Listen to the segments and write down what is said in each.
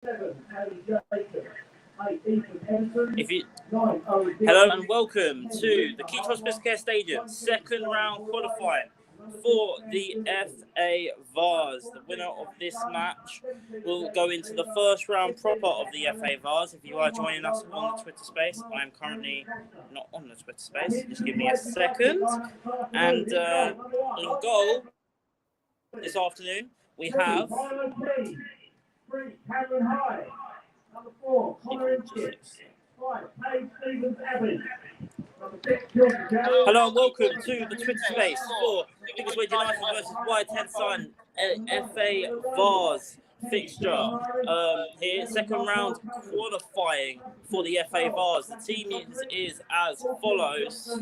Hello and welcome to the Keach Hospice Care Stadium second round qualifying for the FA Vase. The winner of this match will go into the first round proper of the FA Vase. If you are joining us on the Twitter space, I am currently not on the Twitter space. Just give me a second. And in goal this afternoon we have Number 4, Connor Ensign. 5, hello and welcome to the Twitter space for Biggleswade United versus Ensign FA Vase fixture. Here, second round qualifying for the FA Vase. The team is as follows.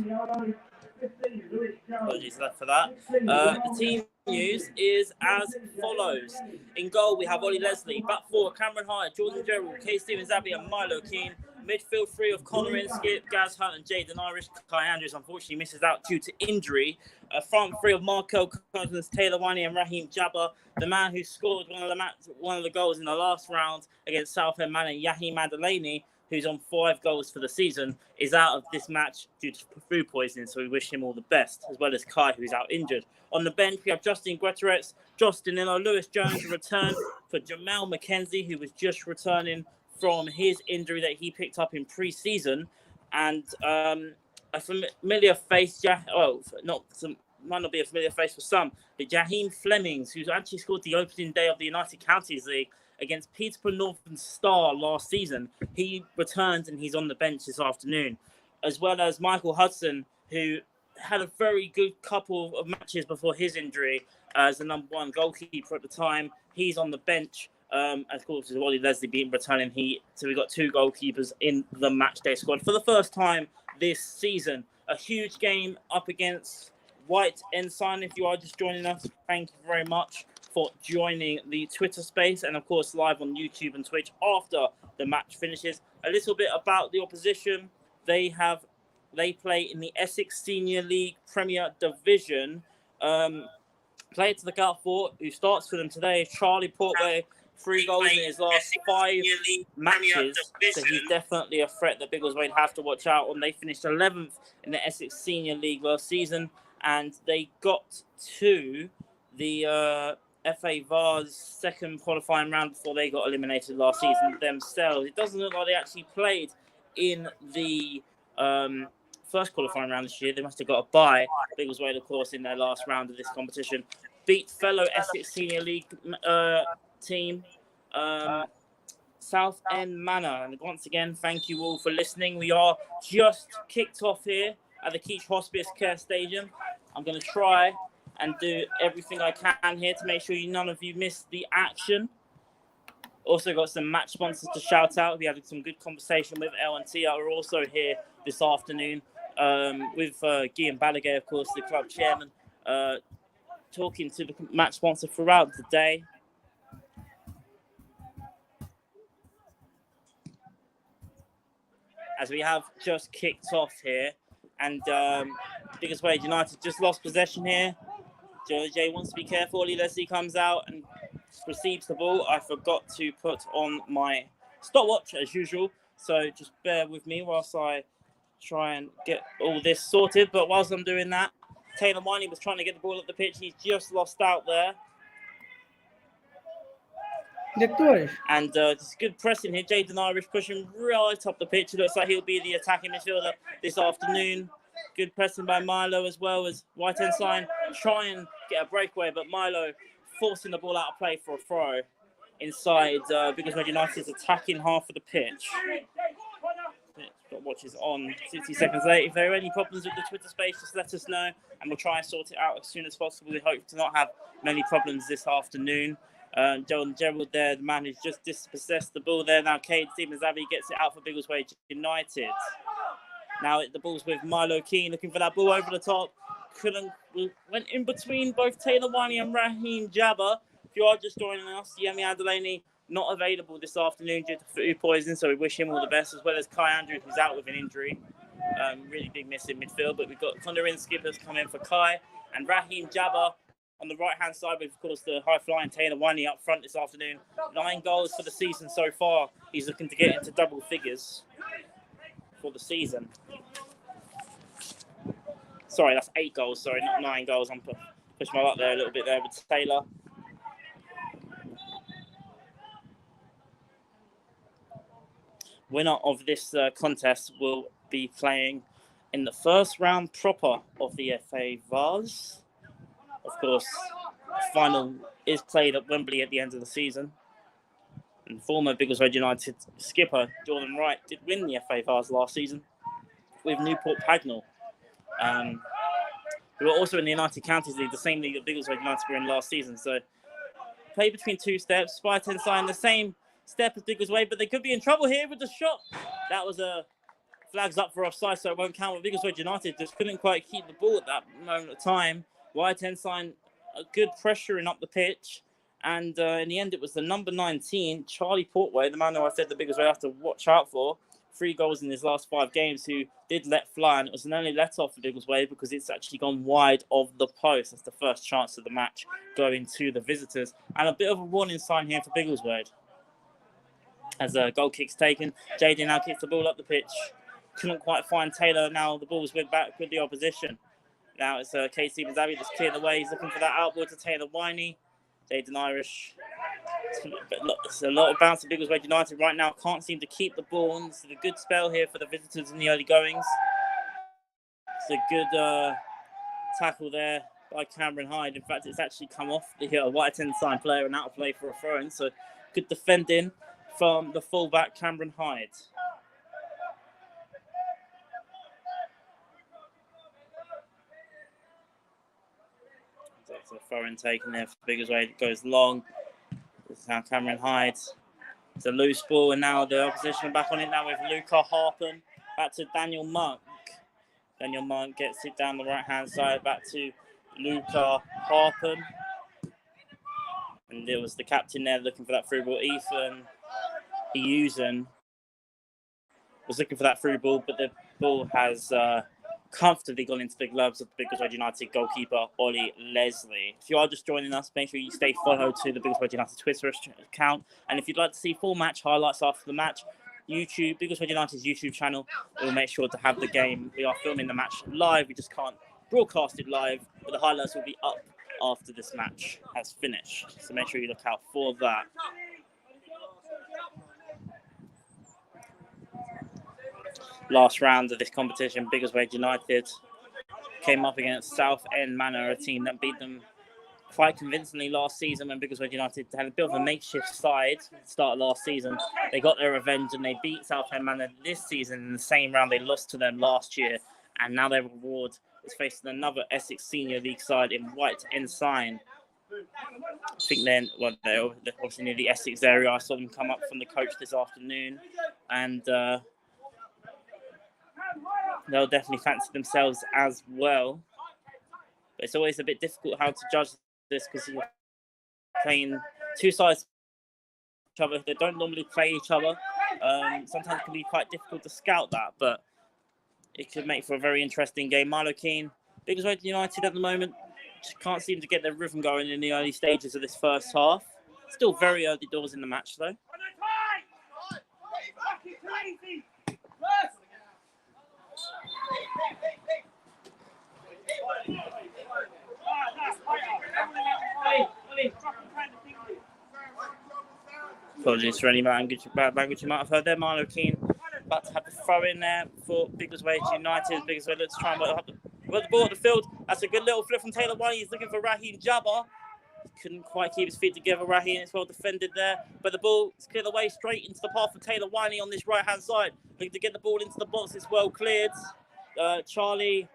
Apologies for that. The team news is as follows. In goal, we have Ollie Leslie. Back four, Cameron Hyde, Jordan Gerald, Kay Stevens Abbey, and Milo Keane. Midfield three of Connor Inskip, Gaz Hunt, and Jaden Irish. Kai Andrews unfortunately misses out due to injury. Front three of Markel Cousins, Taylor Winey, and Raheem Jabba. The man who scored one of the goals in the last round against Southend Man and Yahim Adelaney, who's on 5 goals for the season, is out of this match due to food poisoning, so we wish him all the best, as well as Kai, who's out injured. On the bench, we have Justin Guterres, Justin Danilo, Lewis Jones return for Jamal McKenzie, who was just returning from his injury that he picked up in pre-season, and a familiar face, might not be a familiar face for some, but Jaheim Flemings, who's actually scored the opening day of the United Counties League against Peterborough Northern Star last season. He returns and he's on the bench this afternoon, as well as Michael Hudson, who had a very good couple of matches before his injury as the number 1 goalkeeper at the time. He's on the bench. Of course, with Ollie Leslie being returning, so we've got 2 goalkeepers in the matchday squad for the first time this season. A huge game up against White Ensign. If you are just joining us, thank you very much for joining the Twitter space, and of course live on YouTube and Twitch after the match finishes. A little bit about the opposition. They play in the Essex Senior League Premier Division. Player to look out for, who starts for them today, is Charlie Portway. 3 goals in his last 5 matches, so he's definitely a threat that Biggleswade have to watch out on. They finished 11th in the Essex Senior League last season, and they got to the FA Vase second qualifying round before they got eliminated last season themselves. It doesn't look like they actually played in the first qualifying round this year. They must have got a bye. Biggleswade, of course, in their last round of this competition, beat fellow Essex Senior League team, Southend Manor. And once again, thank you all for listening. We are just kicked off here at the Keach Hospice Care Stadium. I'm going to try and do everything I can here to make sure none of you miss the action. Also got some match sponsors to shout out. We had some good conversation with L&T. Are also here this afternoon with Guillaume Balaguer, of course, the club chairman, talking to the match sponsor throughout the day. As we have just kicked off here, and Biggleswade United just lost possession here. Jay wants to be careful. Ollie Leslie comes out and receives the ball. I forgot to put on my stopwatch as usual, so just bear with me whilst I try and get all this sorted. But whilst I'm doing that, Taylor Winey was trying to get the ball up the pitch. He's just lost out there. And just good pressing here. Jaden Irish pushing right up the pitch. It looks like he'll be the attacking midfielder this afternoon. Good pressing by Milo, as well as White Ensign try and get a breakaway, but Milo forcing the ball out of play for a throw inside Biggleswade United's attacking half of the pitch. Watch is on 60 seconds late. If there are any problems with the Twitter space, just let us know and we'll try and sort it out as soon as possible. We hope to not have many problems this afternoon. Jordan Gerald there, the man who's just dispossessed the ball there. Now Cade Stevens Abbey gets it out for Biggleswade United. Now the ball's with Milo Keane, looking for that ball over the top. Went in between both Taylor Winey and Raheem Jabba. If you are just joining us, Yemi Adelaney not available this afternoon due to food poisoning, so we wish him all the best, as well as Kai Andrews, who's out with an injury. Really big miss in midfield, but we've got Connor Inskip has come in for Kai, and Raheem Jabba On the right-hand side, we've, of course, the high-flying Taylor Winey up front this afternoon. 9 goals for the season so far. He's looking to get into double figures for the season. Sorry, that's 8 goals. Sorry, not 9 goals. I'm pushing my luck there a little bit there with Taylor. Winner of this contest will be playing in the first round proper of the FA Vase. Of course, the final is played at Wembley at the end of the season. And former Biggleswade United skipper Jordan Wright did win the FA Vase last season with Newport Pagnell. We were also in the United Counties League, the same league that Biggleswade United were in last season. So, play between 2 steps. Ensign the same step as Biggleswade, but they could be in trouble here with the shot. That was a flags up for offside, so it won't count. With Biggleswade United just couldn't quite keep the ball at that moment of time. Ensign a good pressuring up the pitch, and in the end, it was the number 19, Charlie Portway, the man who I said the Biggleswade have to watch out for. 3 goals in his last 5 games, who did let fly, and it was an only let off for Biggleswade because it's actually gone wide of the post. That's the first chance of the match going to the visitors, and a bit of a warning sign here for Biggleswade. As a goal kick's taken, JD now kicks the ball up the pitch. Couldn't quite find Taylor. Now the ball's went back with the opposition. Now it's Kate Stevens-Abbey that's cleared the way. He's looking for that outboard to Taylor Winey. Jaden Irish. It's a lot of bounce to Biggleswade United right now. Can't seem to keep the ball. It's a good spell here for the visitors in the early goings. It's a good tackle there by Cameron Hyde. In fact, it's actually come off the White Ensign player and out of play for a throw-in. So good defending from the fullback Cameron Hyde. That's a throw-in taken there for Biggleswade. It goes long. This is now Cameron Hyde. It's a loose ball, and now the opposition are back on it now with Luca Harpen. Back to Daniel Monk. Daniel Monk gets it down the right-hand side. Back to Luca Harpen. And there was the captain there looking for that through ball. Ethan Eusen was looking for that through ball, but the ball has comfortably gone into the gloves of the Biggleswade United goalkeeper, Ollie Leslie. If you are just joining us, make sure you stay followed to the Biggleswade United Twitter account. And if you'd like to see full match highlights after the match, YouTube, Biggleswade United's YouTube channel, we'll make sure to have the game. We are filming the match live. We just can't broadcast it live, but the highlights will be up after this match has finished. So make sure you look out for that. Last round of this competition, Biggleswade United came up against Southend Manor, a team that beat them quite convincingly last season when Biggleswade United had a bit of a makeshift side at the start of last season. They got their revenge and they beat Southend Manor this season in the same round they lost to them last year. And now their reward is facing another Essex Senior League side in White Ensign. I think they're obviously near the Essex area. I saw them come up from the coach this afternoon, and they'll definitely fancy themselves as well. But it's always a bit difficult how to judge this because you're playing 2 sides each other. They don't normally play each other. Sometimes it can be quite difficult to scout that, but it could make for a very interesting game. Milo Keane, Biggleswade United at the moment, just can't seem to get their rhythm going in the early stages of this first half. Still very early doors in the match, though. Apologies for any bad language you might have heard there. Milo Keane about to have the throw in there for Biggleswade United. Biggleswade looks to try and work the ball at the field. That's a good little flip from Taylor Winey. He's looking for Raheem Jabbar. Couldn't quite keep his feet together. Raheem is well defended there, but the ball is cleared away straight into the path of Taylor Winey on this right-hand side. Looking to get the ball into the box. It's well cleared. Charlie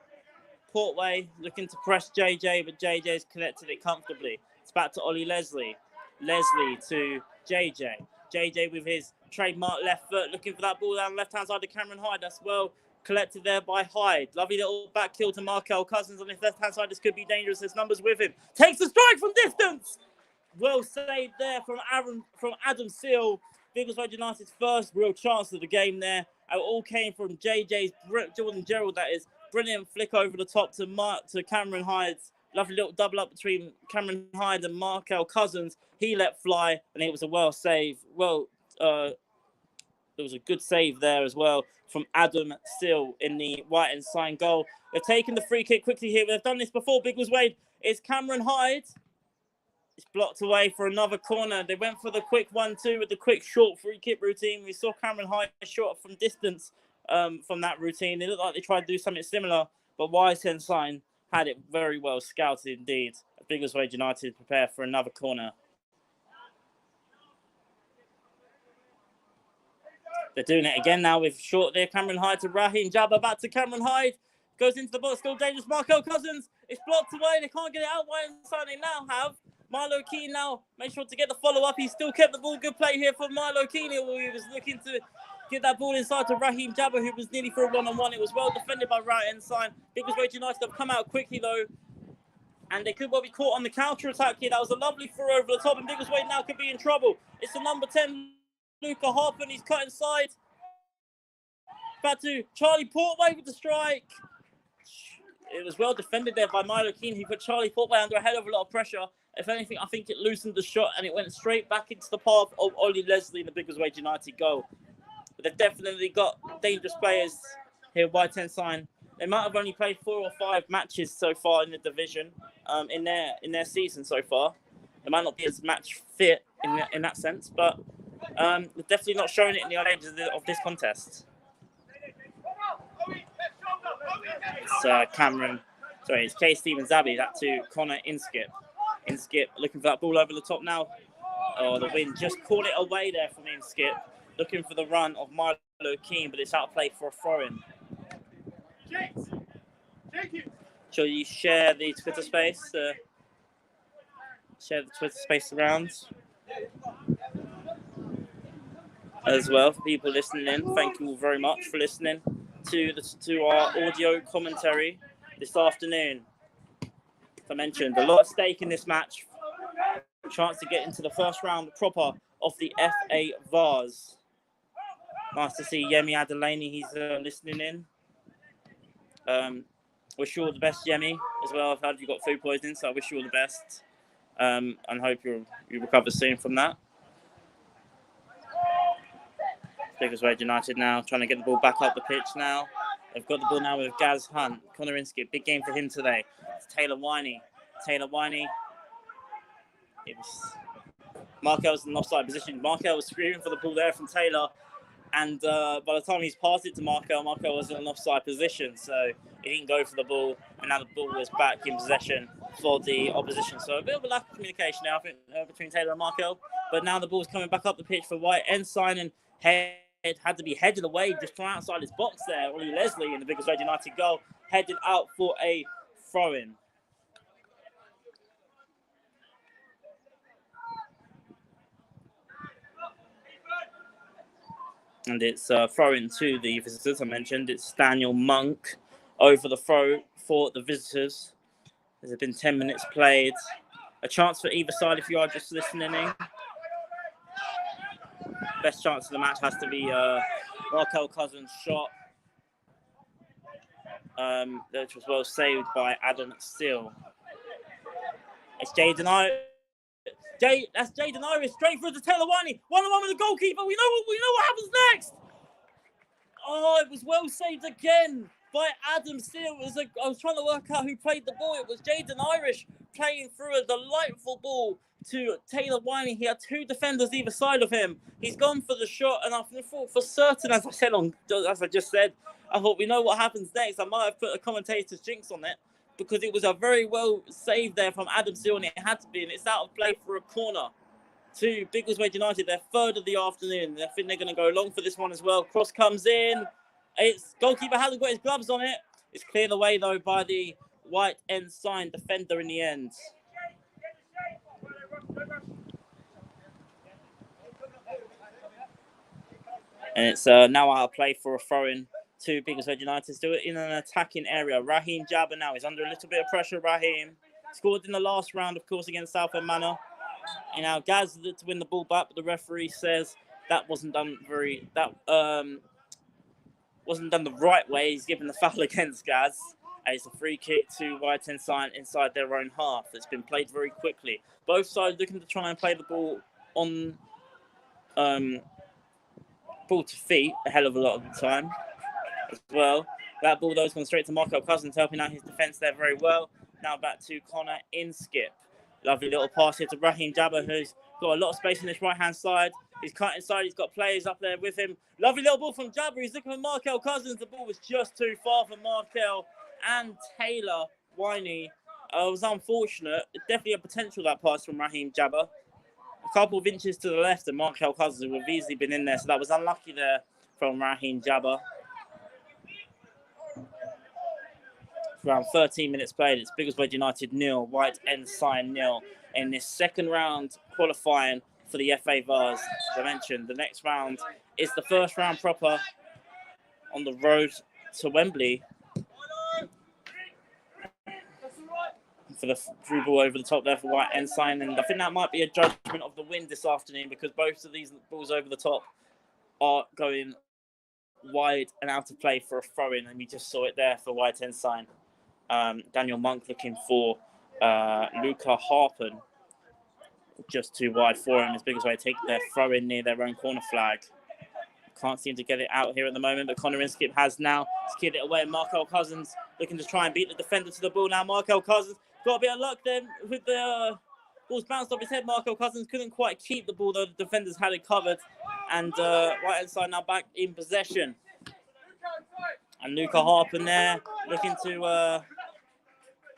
Portway looking to press JJ, but JJ's collected it comfortably. It's back to Ollie Leslie. Leslie to JJ. JJ with his trademark left foot, looking for that ball down the left-hand side to Cameron Hyde. That's well collected there by Hyde. Lovely little back kill to Markel Cousins on his left-hand side. This could be dangerous. There's numbers with him. Takes the strike from distance. Well saved there from Adam Seal. Biggleswade United's first real chance of the game there. It all came from JJ's Jordan Gerald, that is. Brilliant flick over the top to Cameron Hyde's Lovely little double up between Cameron Hyde and Markel Cousins. He let fly, and it was a well save. Well, there was a good save there as well from Adam Steele in the white Ensign goal. They've taken the free kick quickly here. They've done this before. Biggleswade. It's Cameron Hyde. It's blocked away for another corner. They went for the quick 1-2 with the quick short free kick routine. We saw Cameron Hyde short from distance from that routine. It looked like they tried to do something similar, but white Ensign had it very well scouted indeed. Biggleswade United prepare for another corner. They're doing it again now with short there. Cameron Hyde to Raheem Jabba, back to Cameron Hyde. Goes into the box, still dangerous. Markel Cousins. It's blocked away. They can't get it out. White Ensign they now have. Milo Keane now make sure to get the follow-up. He still kept the ball. Good play here for Milo Keane. He was looking to get that ball inside to Raheem Jabba, who was nearly for a one-on-one. It was well defended by Right Ensign. Biggleswade United have come out quickly, though. And they could well be caught on the counter-attack here. That was a lovely throw over the top, and Biggleswade now could be in trouble. It's the number 10, Luca Harper, he's cut inside. Back to Charlie Portway with the strike. It was well defended there by Milo Keane, who put Charlie Portway under a hell of a lot of pressure. If anything, I think it loosened the shot and it went straight back into the path of Ollie Leslie in the Biggleswade United goal. But they've definitely got dangerous players here, White Ensign. They might have only played 4 or 5 matches so far in the division, in their season so far. They might not be as match fit in that sense, but they're definitely not showing it in the early stages of this contest. It's Kay Stevens Abbey, that to Connor Inskip. Inskip looking for that ball over the top now. Oh, the wind just caught it away there from Inskip. Looking for the run of Milo Keane, but it's out of play for a throw-in. Shall you share the Twitter space? Share the Twitter space around as well for people listening in. Thank you all very much for listening to our audio commentary this afternoon. As I mentioned, a lot at stake in this match. Chance to get into the first round proper of the FA Vase. Nice to see Yemi Adelaney. He's listening in. Wish you all the best, Yemi, as well. I've heard you got food poisoning, so I wish you all the best. And hope you recover soon from that. Biggleswade United now trying to get the ball back up the pitch now. They've got the ball now with Gaz Hunt. Connor Inskip, big game for him today. It's Taylor Winey. It was Markel's in an offside position. Markel was screaming for the ball there from Taylor. And by the time he's passed it to Markel was in an offside position. So he didn't go for the ball. And now the ball was back in possession for the opposition. So a bit of a lack of communication now, I think, between Taylor and Markel. But now the ball's coming back up the pitch for White Ensign, and Head had to be headed away just from outside his box there. Ollie Leslie in the Biggleswade United goal, headed out for a throw-in. And it's throw-in to the visitors. I mentioned it's Daniel Monk over the throw for the visitors. There's been 10 minutes played. A chance for either side if you are just listening in. Best chance of the match has to be Markel Cousins' shot, which was well saved by Adam Steele. It's Jaden Irish. That's Jaden Irish straight through to Taylor Winey. 1-on-1 with the goalkeeper. We know what happens next. Oh, it was well saved again by Adam Steele. I was trying to work out who played the ball. It was Jaden Irish playing through a delightful ball to Taylor Winey. He had 2 defenders either side of him. He's gone for the shot, and I thought for certain, as I just said, I thought we know what happens next. I might have put a commentator's jinx on it because it was a very well saved there from Adam Steele, and it had to be, and it's out of play for a corner to Biggleswade United, their 3rd of the afternoon. I think they're going to go long for this one as well. Cross comes in. It's goalkeeper hasn't got his gloves on it. It's cleared away though by the White Ensign defender in the end. And it's now out of play for a throw-in to Biggleswade United. Still in an attacking area. Raheem Jabba now is under a little bit of pressure. Raheem scored in the last round, of course, against Southend Manor. And now Gaz to win the ball back, but the referee says that wasn't done the right way. He's given the foul against Gaz. And it's a free kick to White Ensign inside their own half. It's been played very quickly. Both sides looking to try and play the ball on ball to feet a hell of a lot of the time as well. That ball, though, has gone straight to Marco Cousins, helping out his defence there very well. Now back to Connor Inskip. Lovely little pass here to Raheem Jabba, who's got a lot of space on his right-hand side. He's cut inside. He's got players up there with him. Lovely little ball from Jabba. He's looking for Markel Cousins. The ball was just too far for Markel and Taylor Winey. It was unfortunate. Definitely a potential, that pass from Raheem Jabba. A couple of inches to the left, and Markel Cousins would have easily been in there. So that was unlucky there from Raheem Jabba. Around 13 minutes played. It's Biggleswade United 0, White Ensign 0 in this second round qualifying for the FA Vase. As I mentioned, the next round is the first round proper on the road to Wembley for the through ball over the top there for White Ensign. And I think that might be a judgment of the wind this afternoon, because both of these balls over the top are going wide and out of play for a throw-in, and we just saw it there for White Ensign. Daniel Monk looking for Luca Harpen, just too wide for him. As Biggleswade take their throw-in near their own corner flag. Can't seem to get it out here at the moment, but Connor Inskip has now skid it away. Markel Cousins looking to try and beat the defender to the ball now. Markel Cousins got a bit of luck there with the ball's bounced off his head. Markel Cousins couldn't quite keep the ball, though the defenders had it covered. And White Ensign now back in possession. And Luca Harpen there looking to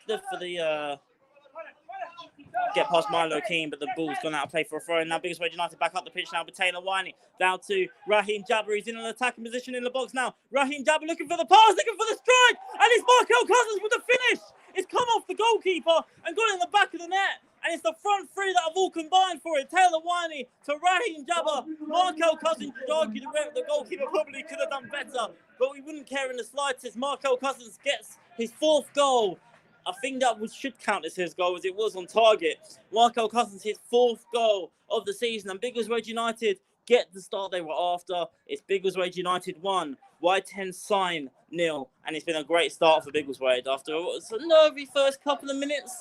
look for the get past Milo Keane, but the ball's gone out of play for a throw. And now Biggleswade United back up the pitch now with Taylor Winey. Down to Raheem Jabba. He's in an attacking position in the box now. Raheem Jabba looking for the pass, looking for the strike. And it's Markel Cousins with the finish. It's come off the goalkeeper and gone in the back of the net. And it's the front three that have all combined for it. Taylor Winey to Raheem Jabba. Markel Cousins could argue the goalkeeper probably could have done better, but we wouldn't care in the slightest. Markel Cousins gets his fourth goal. I think that should count as his goal, as it was on target. Markel Cousins, his fourth goal of the season. And Biggleswade United get the start they were after. It's Biggleswade United 1, White Ensign 0. And it's been a great start for Biggleswade after a nervy first couple of minutes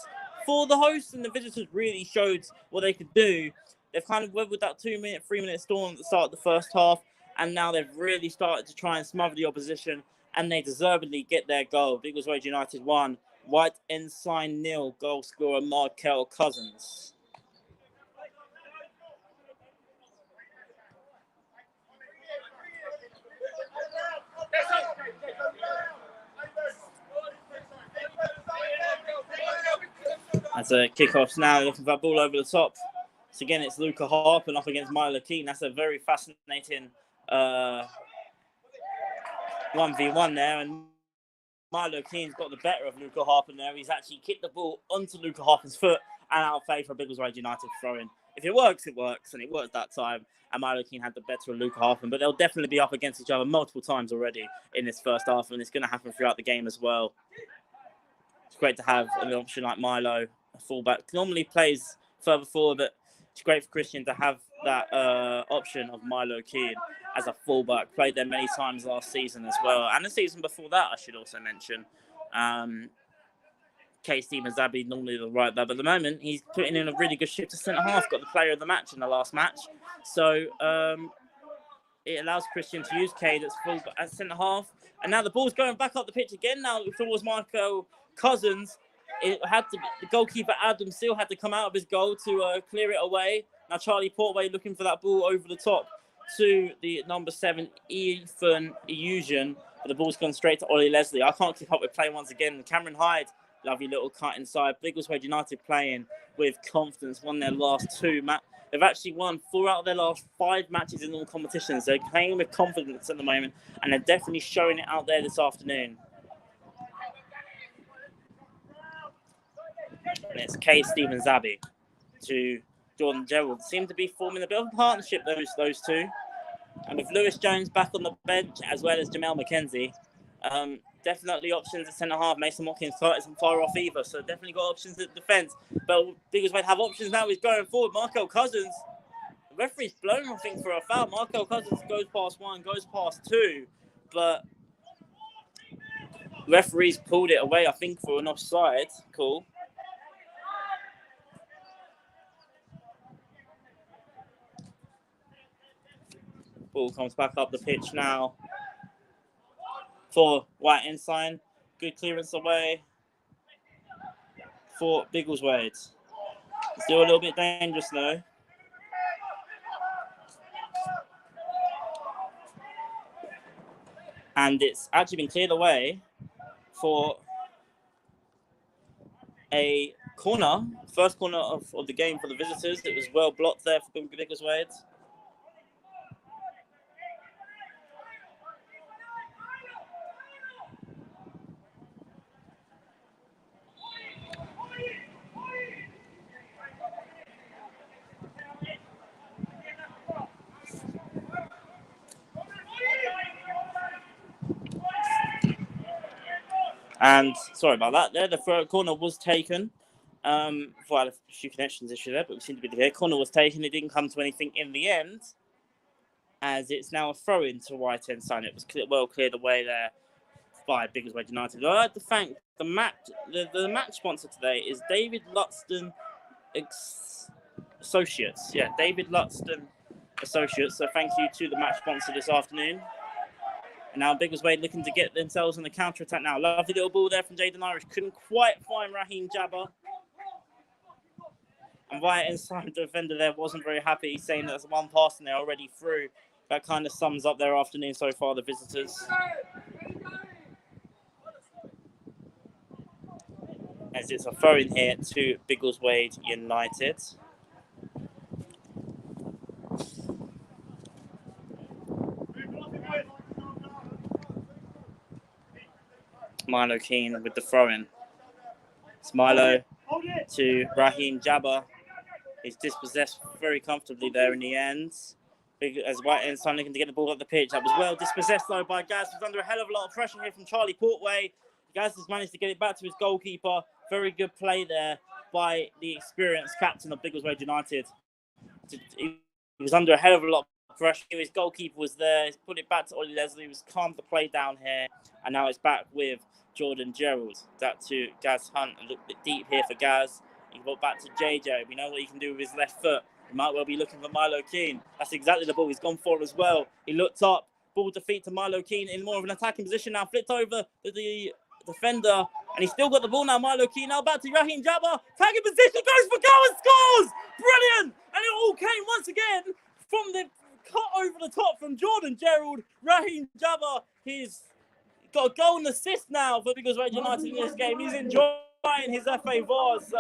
for the hosts, and the visitors really showed what they could do. They've kind of weathered that 2-minute, 3-minute storm at the start of the first half, and now they've really started to try and smother the opposition, and they deservedly get their goal. Biggleswade United 1, White Ensign 0, goal scorer Markel Cousins. That's a kickoff now, looking for a ball over the top. So again, it's Luca Harpen up against Milo Keane. That's a very fascinating 1v1 there. And Milo Keane's got the better of Luca Harpen there. He's actually kicked the ball onto Luca Harpen's foot and out of play for a Biggleswade United throw-in. If it works, it works. And it worked that time. And Milo Keane had the better of Luca Harpen. But they'll definitely be up against each other multiple times already in this first half. And it's going to happen throughout the game as well. It's great to have an option like Milo, a fullback. Normally plays further forward, but it's great for Christian to have that option of Milo Keane as a fullback. Played there many times last season as well. And the season before that, I should also mention. Stephen Zabi, normally the right back, but at the moment, he's putting in a really good shift to centre-half. Got the player of the match in the last match. So it allows Christian to use Cade as fullback at centre-half. And now the ball's going back up the pitch again now towards Marco Cousins. It had to be, the goalkeeper Adam Seal had to come out of his goal to clear it away. Now Charlie Portway looking for that ball over the top to the number 7 Ethan Eugen, but the ball's gone straight to Ollie Leslie. I can't keep up with play once again. Cameron Hyde, lovely little cut inside. Biggleswade United playing with confidence, won their last 2 matches. They've actually won 4 out of their last 5 matches in all competitions. They're playing with confidence at the moment, and they're definitely showing it out there this afternoon. And it's Stephen Zabi to Jordan Gerald. Seem to be forming a bit of a partnership, those two. And with Lewis Jones back on the bench, as well as Jamel McKenzie, definitely options at centre-half. Mason Watkins isn't far off either, so definitely got options at defence. But Biggleswade have options now. He's going forward. Markel Cousins, the referee's blown, I think, for a foul. Markel Cousins goes past 1, goes past 2, but Referees pulled it away, I think, for an offside call. Ball comes back up the pitch now for White Ensign. Good clearance away for Biggleswade. Still a little bit dangerous though. And it's actually been cleared away for a corner. First corner of the game for the visitors. It was well blocked there for Biggleswade. And sorry about that there. The third corner was taken. For a few connections issue there, but we seem to be clear. Corner was taken. It didn't come to anything in the end, as it's now a throw in to White Ensign. It was well cleared away there by Biggleswade United. I'd like to thank the match. The match sponsor today is David Lutston Associates. Yeah, David Lutston Associates. So thank you to the match sponsor this afternoon. And now Biggleswade looking to get themselves on the counter-attack now. Lovely little ball there from Jaden Irish. Couldn't quite find Raheem Jabba. And White Ensign defender there wasn't very happy. He's saying that's one pass and they're already through. That kind of sums up their afternoon so far, the visitors. As it's a throw in here to Biggleswade United. Milo Keane with the throw-in. It's Milo to Raheem Jabba. He's dispossessed very comfortably there in the end. As White Ensign looking to get the ball up the pitch. That was well dispossessed though by Gaz. He's under a hell of a lot of pressure here from Charlie Portway. Gaz has managed to get it back to his goalkeeper. Very good play there by the experienced captain of Biggleswade United. He was under a hell of a lot of pressure. His goalkeeper was there. He's put it back to Ollie Leslie. He was calmed the play down here. And now it's back with Jordan Gerald. That to Gaz Hunt. A little bit deep here for Gaz. He got back to JJ. We know what he can do with his left foot. He might well be looking for Milo Keane. That's exactly the ball he's gone for as well. He looked up. Ball defeat to Milo Keane in more of an attacking position now. Flipped over the defender. And he's still got the ball now. Milo Keane now back to Raheem Jabba. Tagging position. Goes for goal and scores. Brilliant. And it all came once again from the cut over the top from Jordan Gerald. Raheem Jabba. He's got a goal and assist now for Biggleswade United in this game. He's enjoying his FA Vase.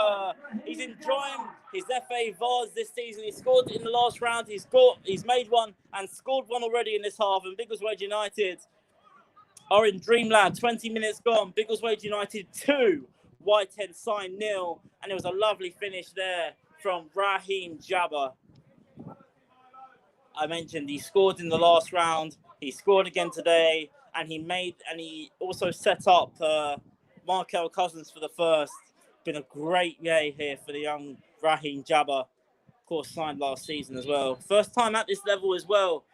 He's enjoying his FA Vase this season. He scored in the last round. He's made one and scored one already in this half. And Biggleswade United are in dreamland. 20 minutes gone. Biggleswade United 2, White Ensign 0. And it was a lovely finish there from Raheem Jabba. I mentioned he scored in the last round. He scored again today. And he also set up Markel Cousins for the first. Been a great day here for the young Raheem Jabba. Of course, signed last season as well. First time at this level as well.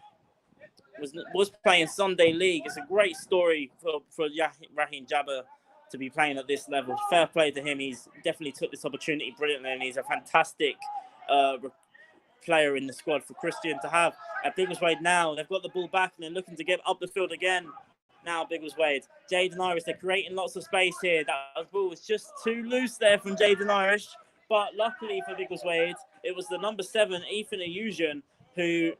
Was playing Sunday League. It's a great story for Raheem Jabba to be playing at this level. Fair play to him. He's definitely took this opportunity brilliantly, and he's a fantastic player in the squad for Christian to have. At Biggleswade now, they've got the ball back and they're looking to get up the field again. Now Biggleswade. Jaden Irish, they're creating lots of space here. That ball was just too loose there from Jaden Irish. But luckily for Biggleswade, it was the number 7, Ethan Ayusian, who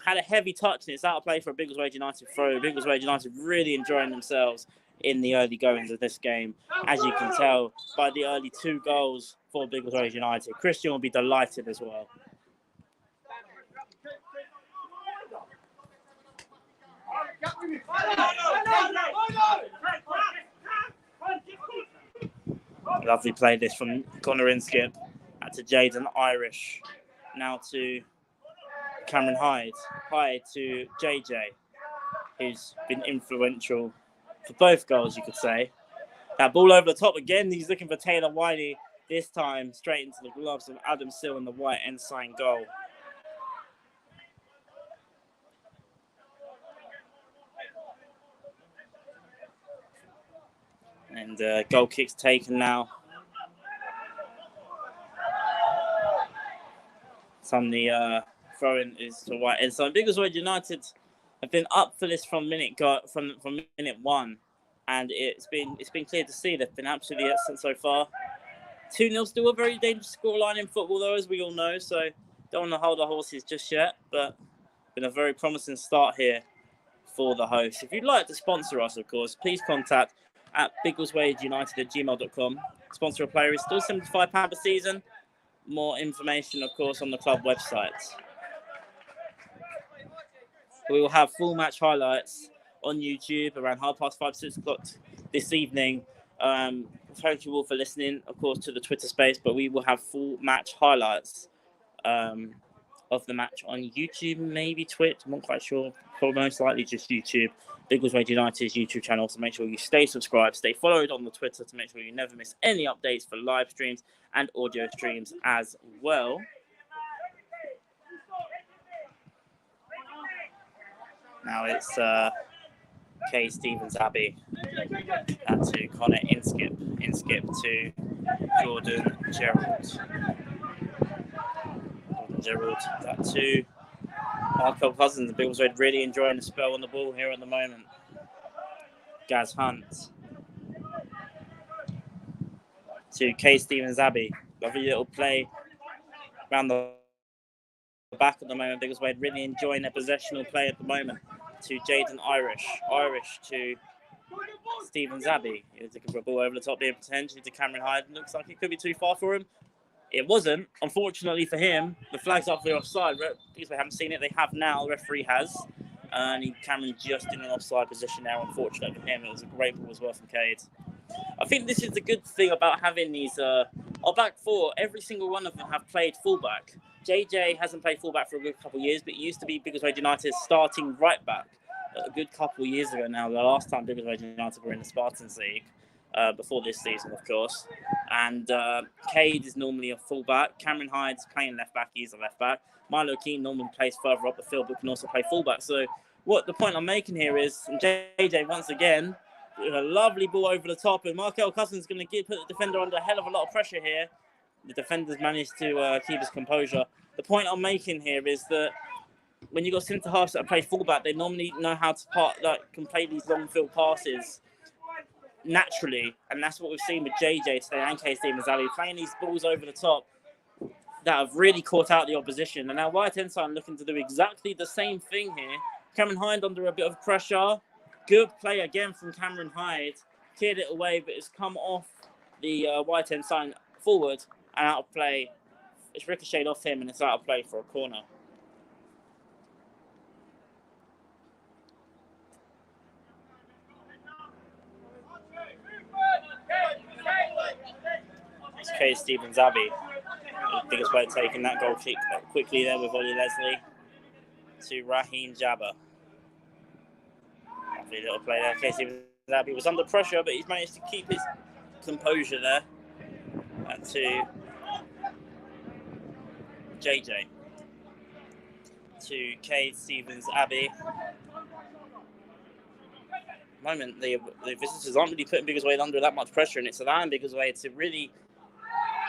had a heavy touch, and it's out of play for a Biggleswade United throw. Biggleswade United really enjoying themselves in the early goings of this game, as you can tell by the early 2 goals for Biggleswade United. Christian will be delighted as well. Lovely play this from Connor Inskip. To Jaden Irish. Now to Cameron Hyde. Hyde to JJ, who's been influential for both goals, you could say. That ball over the top again. He's looking for Taylor Wiley. This time straight into the gloves of Adam Sill and the White Ensign goal. And goal kick's taken now. From the throwing is to White Ensign. Biggleswade United have been up for this from minute one, and it's been clear to see they've been absolutely excellent so far. 2-0, still a very dangerous scoreline in football, though, as we all know. So don't want to hold our horses just yet, but been a very promising start here for the host. If you'd like to sponsor us, of course, please contact at biggleswadeunited@gmail.com. Sponsor a player is still £75 a season. More information, of course, on the club website. We will have full match highlights on YouTube around 5:30, 6 o'clock this evening. Thank you all for listening, of course, to the Twitter space, but we will have full match highlights of the match on YouTube, maybe Twitch. I'm not quite sure. Probably most likely just YouTube. Biggleswade United's YouTube channel. So make sure you stay subscribed, stay followed on the Twitter to make sure you never miss any updates for live streams and audio streams as well. Now it's Kay Stevens Abbey to Connor Inskip to Jordan Gerald. Gerald that to Markel Cousins. Biggleswade really enjoying the spell on the ball here at the moment. Gaz Hunt to Kay Stevens Abbey. Lovely little play around the back at the moment. Biggleswade really enjoying their possessional play at the moment. To Jaden Irish to Stevens Abbey. He was looking for a ball over the top here, potentially to Cameron Hyde. Looks like it could be too far for him. It wasn't. Unfortunately for him, the flag's up for the offside. Because we haven't seen it, they have now. The referee has. And Cameron just in an offside position there. Unfortunately for him, it was a great ball as well from Cade. I think this is the good thing about having these. Our back four, every single one of them have played fullback. JJ hasn't played fullback for a good couple of years, but he used to be Biggleswade United's starting right back a good couple of years ago now. The last time Biggleswade United were in the Spartans League, before this season, of course. And Cade is normally a fullback. Cameron Hyde's playing left back. He's a left back. Milo Keane normally plays further up the field, but can also play fullback. So what the point I'm making here is JJ once again with a lovely ball over the top, and Markel Cousins going to put the defender under a hell of a lot of pressure here. The defender's managed to keep his composure. The point I'm making here is that when you've got centre halves that play fullback, they normally know how to can play these long field passes naturally, and that's what we've seen with JJ today and Kay Stevens Abbey, playing these balls over the top that have really caught out the opposition. And now White Ensign looking to do exactly the same thing here. Cameron Hyde under a bit of pressure. Good play again from Cameron Hyde. Cleared it away, but it's come off the White Ensign forward and out of play. It's ricocheted off him and it's out of play for a corner. It's Kay Stevens Abbey. Biggleswade taking that goal kick quickly there with Ollie Leslie to Raheem Jabba. Lovely little play there. Kay Stevens Abbey was under pressure, but he's managed to keep his composure there. And to JJ. To Kay Stevens Abbey. Moment, the visitors aren't really putting Biggleswade under that much pressure, and it's allowing Biggleswade to really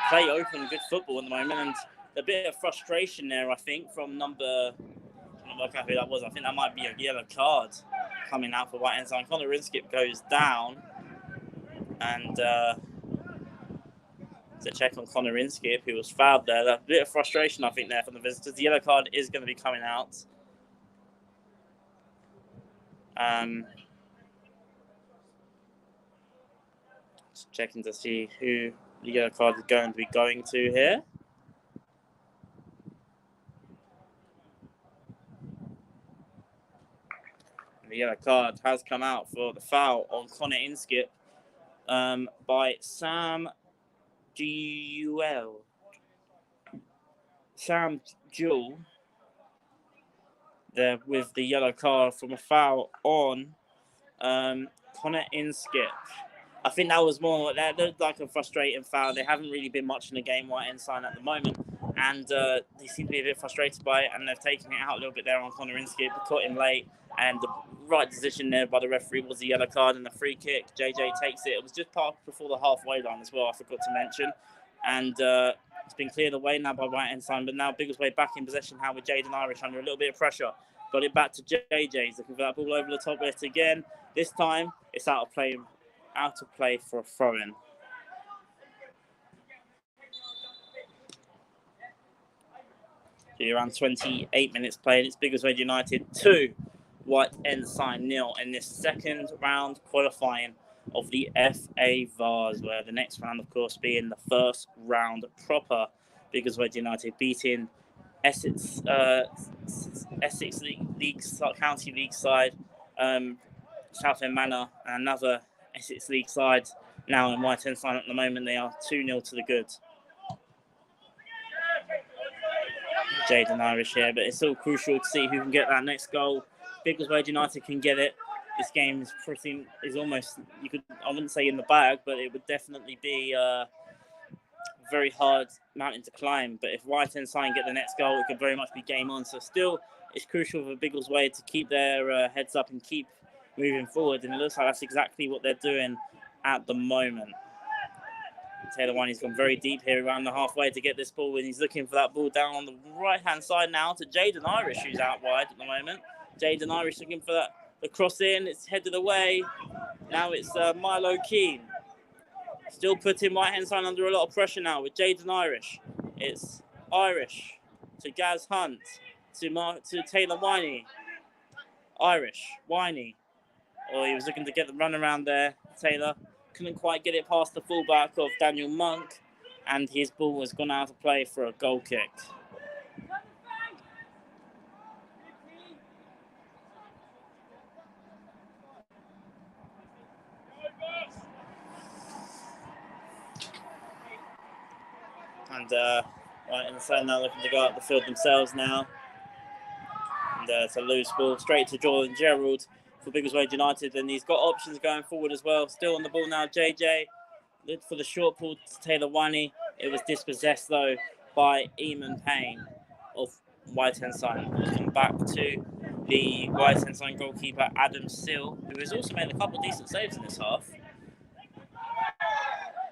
play open good football at the moment. And a bit of frustration there, I think, from number, I don't know who that was. I think that might be a yellow card coming out for White Ensign. Connor Inskip goes down, and to check on Connor Inskip, who was fouled there. A bit of frustration, I think, there from the visitors. The yellow card is going to be coming out. Just checking to see who the yellow card is going to be going to here. The yellow card has come out for the foul on Connor Inskip by Sam Jewell. Sam Jewell there with the yellow card from a foul on Connor Inskip. I think that was more that looked like a frustrating foul. They haven't really been much in the game, White Ensign, at the moment, and they seem to be a bit frustrated by it, and they've taken it out a little bit there on Connor Inskip, caught him late, and the right decision there by the referee was the yellow card and the free kick. JJ takes it. It was just parked before the halfway line as well, I forgot to mention. And it's been cleared away now by Ensign, but now Biggleswade back in possession now with Jaden Irish under a little bit of pressure. Got it back to JJ. He's looking for that ball over the top left again. This time it's out of play for a throw-in. Around 28 minutes played. It's Biggleswade United 2, White Ensign 0 in this second round qualifying of the FA Vase, where the next round, of course, being the first round proper. Biggleswade United beating Essex League County League side, Southend Manor, and another Essex League side. Now in White Ensign at the moment, they are 2-0 to the good. Jaden Irish here, but it's still crucial to see who can get that next goal. Biggleswade United can get it. This game is almost, I wouldn't say in the bag, but it would definitely be a very hard mountain to climb. But if White Ensign get the next goal, it could very much be game on. So still, it's crucial for Biggleswade to keep their heads up and keep moving forward. And it looks like that's exactly what they're doing at the moment. Taylor Winey's gone very deep here around the halfway to get this ball, and he's looking for that ball down on the right-hand side now to Jaden Irish, who's out wide at the moment. Jaden Irish looking for the cross in. It's headed away. Now it's Milo Keane. Still putting White Ensign under a lot of pressure now with Jaden Irish. It's Irish to Gaz Hunt to Taylor Winey. Irish, Winey. Oh, he was looking to get the run around there, Taylor. Couldn't quite get it past the fullback of Daniel Monk, and his ball has gone out of play for a goal kick. And Right Ensign now looking to go up the field themselves now. And it's a loose ball straight to Jordan Gerald for Biggleswade United, and he's got options going forward as well. Still on the ball now, JJ. Looked for the short ball to Taylor Winey. It was dispossessed though by Eamon Payne of White Ensign. Looking back to the White Ensign goalkeeper Adam Sill, who has also made a couple of decent saves in this half.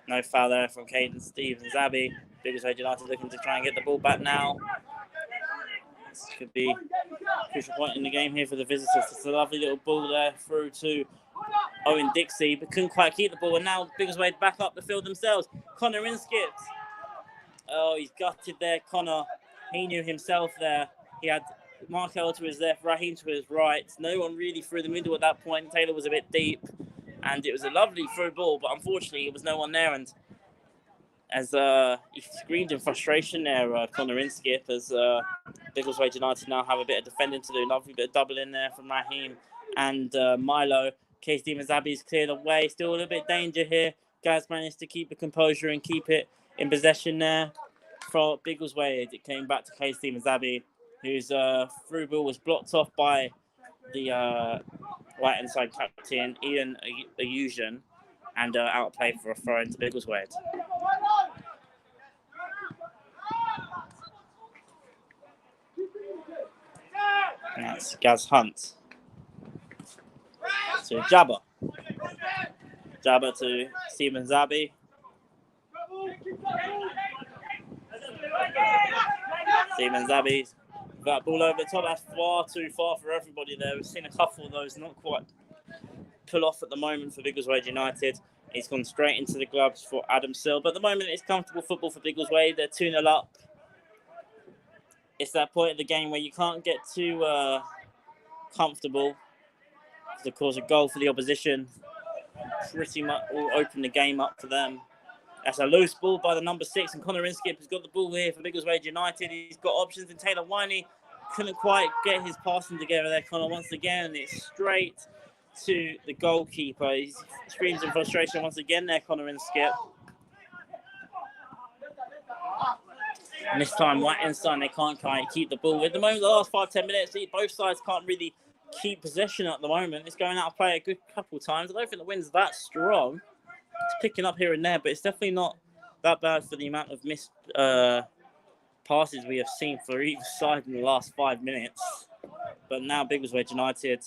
No foul there from Caden Stevens Abbey. Biggleswade United looking to try and get the ball back now. This could be a crucial point in the game here for the visitors. It's a lovely little ball there through to Owen Dixie, but couldn't quite keep the ball. And now Biggleswade back up the field themselves. Connor Inskips. Oh, he's gutted there, Connor. He knew himself there. He had Markel to his left, Raheem to his right. No one really through the middle at that point. Taylor was a bit deep, and it was a lovely through ball, but unfortunately, there was no one there. And as he screamed in frustration there, Connor Inskip, as Biggleswade United now have a bit of defending to do. Lovely bit of double in there from Raheem and Milo. Case Stevens Abbey's cleared away. Still a little bit of danger here. Guys managed to keep the composure and keep it in possession there for Biggleswade. It came back to Case Stevens Abbey, whose through ball was blocked off by the White Ensign captain, Ian Ayusian, and out of play for a throw into Biggleswade. And that's Gaz Hunt to Jabba. Jabba to Stevens Abbey. Stevens Abbey. That ball over the top, that's far too far for everybody there. We've seen a couple of those not quite pull off at the moment for Biggleswade United. He's gone straight into the gloves for Adam Sill. But at the moment, it's comfortable football for Biggleswade. They're 2-0 up. It's that point of the game where you can't get too comfortable. Because, of course, a goal for the opposition pretty much will open the game up for them. That's a loose ball by the number 6, and Connor Inskip has got the ball here for Biggleswade United. He's got options, and Taylor Winey couldn't quite get his passing together there, Connor, once again, and it's straight to the goalkeeper. He screams in frustration once again there, Connor Inskip. And this time, White Ensign, they can't quite keep the ball. At the moment, the last 5-10 minutes, both sides can't really keep possession at the moment. It's going out of play a good couple of times. I don't think the wind's that strong. It's picking up here and there, but it's definitely not that bad for the amount of missed passes we have seen for each side in the last 5 minutes. But now Biggleswade United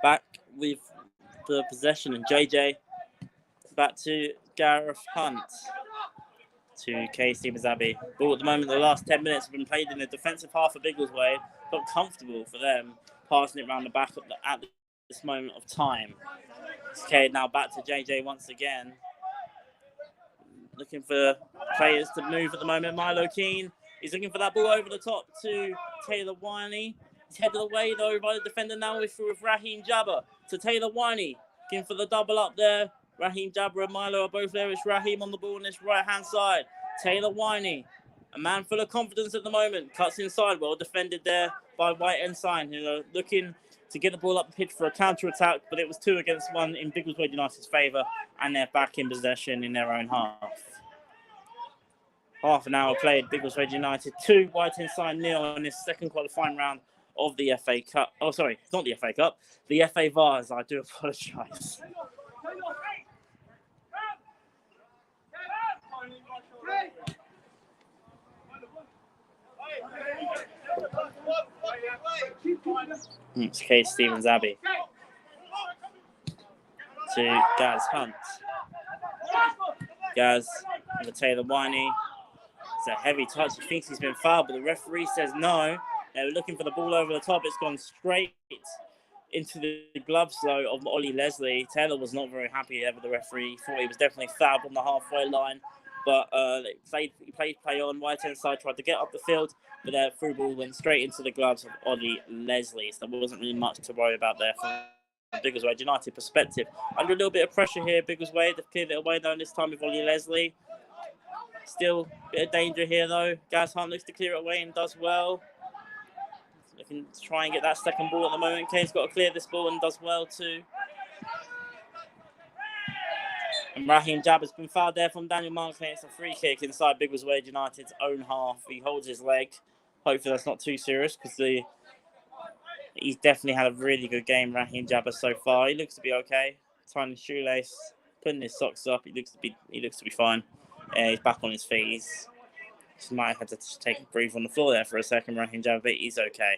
back with the possession, and JJ back to Gareth Hunt to K. Stevens Abbey. Ball at the moment, the last 10 minutes have been played in the defensive half of Biggleswade. Got comfortable for them, passing it around the back at this moment of time. Okay, now back to JJ once again. Looking for players to move at the moment. Milo Keane, he's looking for that ball over the top to Taylor Winey. He's headed away though by the defender now with Raheem Jabba to Taylor Winey. Looking for the double up there. Raheem Jabba and Milo are both there. It's Raheem on the ball on this right-hand side. Taylor Winey, a man full of confidence at the moment. Cuts inside, well defended there by White Ensign, who are looking to get the ball up the pitch for a counter-attack, but it was 2 against 1 in Biggleswade United's favour, and they're back in possession in their own half. Half an hour played, Biggleswade United 2, White Ensign 0 in this second qualifying round of the FA Cup. Oh, sorry, it's not the FA Cup, the FA Vase. I do apologise. It's K. Stevens Abbey to Gaz Hunt. Gaz with Taylor Winey. It's a heavy touch. He thinks he's been fouled, but the referee says no. They're looking for the ball over the top. It's gone straight into the gloves, though, of Ollie Leslie. Taylor was not very happy there with the referee. He thought he was definitely fouled on the halfway line. But he played play on. White Ensign tried to get up the field, but their through ball went straight into the gloves of Ollie Leslie. So there wasn't really much to worry about there from Biggleswade United perspective. Under a little bit of pressure here, Biggleswade. They've cleared it away, though, this time with Ollie Leslie. Still a bit of danger here, though. Gaz Hunt looks to clear it away and does well. Looking to try and get that second ball at the moment. Kane's got to clear this ball and does well, too. And Raheem Jab has been fouled there from Daniel Markley. It's a free kick inside Biggleswade United's own half. He holds his leg. Hopefully that's not too serious because he's definitely had a really good game, Raheem Jabba, so far. He looks to be okay. Tying his shoelace, putting his socks up. He looks to be fine. He's back on his feet. He might have had to just take a breathe on the floor there for a second, Raheem Jabba, but he's okay.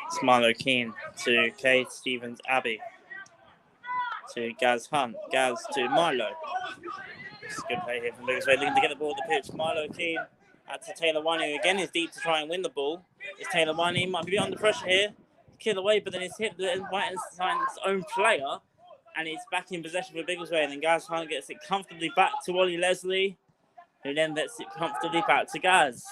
It's Milo Keane to Kate Stevens Abbey. To Gaz Hunt. Gaz to Milo. It's a good play here from Biggleswade. Looking to get the ball at the pitch. Milo Keane out to Taylor Winey, who again is deep to try and win the ball. It's Taylor Winey. Might be under pressure here. Kill away, but then it's hit the White Ensign's own player. And it's back in possession for Biggleswade. And Gaz Hunt gets it comfortably back to Ollie Leslie, who then gets it comfortably back to Gaz.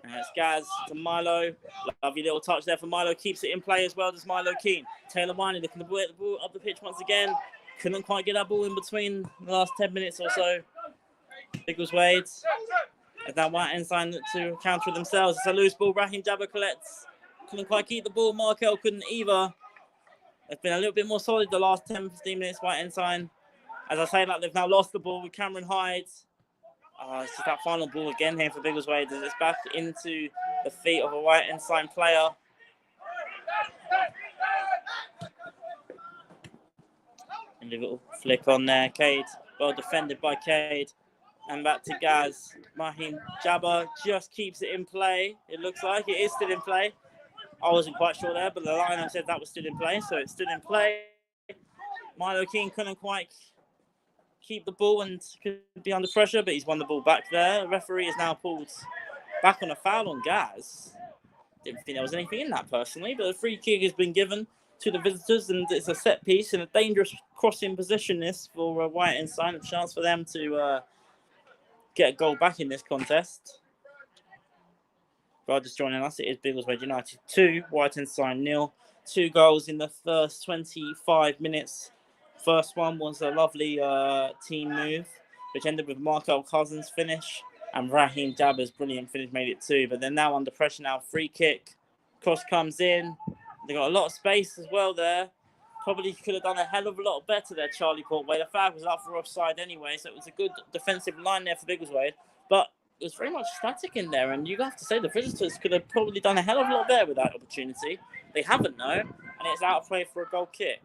And it's Gaz to Milo. Lovely little touch there for Milo. Keeps it in play as well as Milo Keane. Taylor Winey looking to get the ball up the pitch once again. Couldn't quite get that ball in between the last 10 minutes or so. Biggleswade. As now White Ensign to counter themselves. It's a loose ball. Raheem Jabba collects. Couldn't quite keep the ball. Markel couldn't either. They've been a little bit more solid the last 10-15 minutes, White Ensign. As I say that, they've now lost the ball with Cameron Hyde. It's just that final ball again here for Biggleswade as it's back into the feet of a White Ensign player. And a little flick on there. Cade, well defended by Cade. And back to Gaz. Raheem Jabba just keeps it in play. It looks like it is still in play. I wasn't quite sure there, but the line said that was still in play, so it's still in play. Milo King couldn't quite keep the ball and could be under pressure, but he's won the ball back there. The referee is now pulled back on a foul on Gaz. Didn't think there was anything in that personally, but a free kick has been given to the visitors, and it's a set piece and a dangerous crossing position this for White Ensign. A chance for them to get a goal back in this contest. Just joining us, it is Biggleswade United 2, White Ensign 0. 2 goals in the first 25 minutes. First one was a lovely team move, which ended with Markel Cousins' finish, and Raheem Jabba's brilliant finish made it 2. But they're now under pressure now. Free kick, cross comes in. They got a lot of space as well there. Probably could have done a hell of a lot better there, Charlie Courtway. The flag was up for offside anyway, so it was a good defensive line there for Biggleswade. But it was very much static in there, and you have to say the visitors could have probably done a hell of a lot better with that opportunity. They haven't, though, and it's out of play for a goal kick.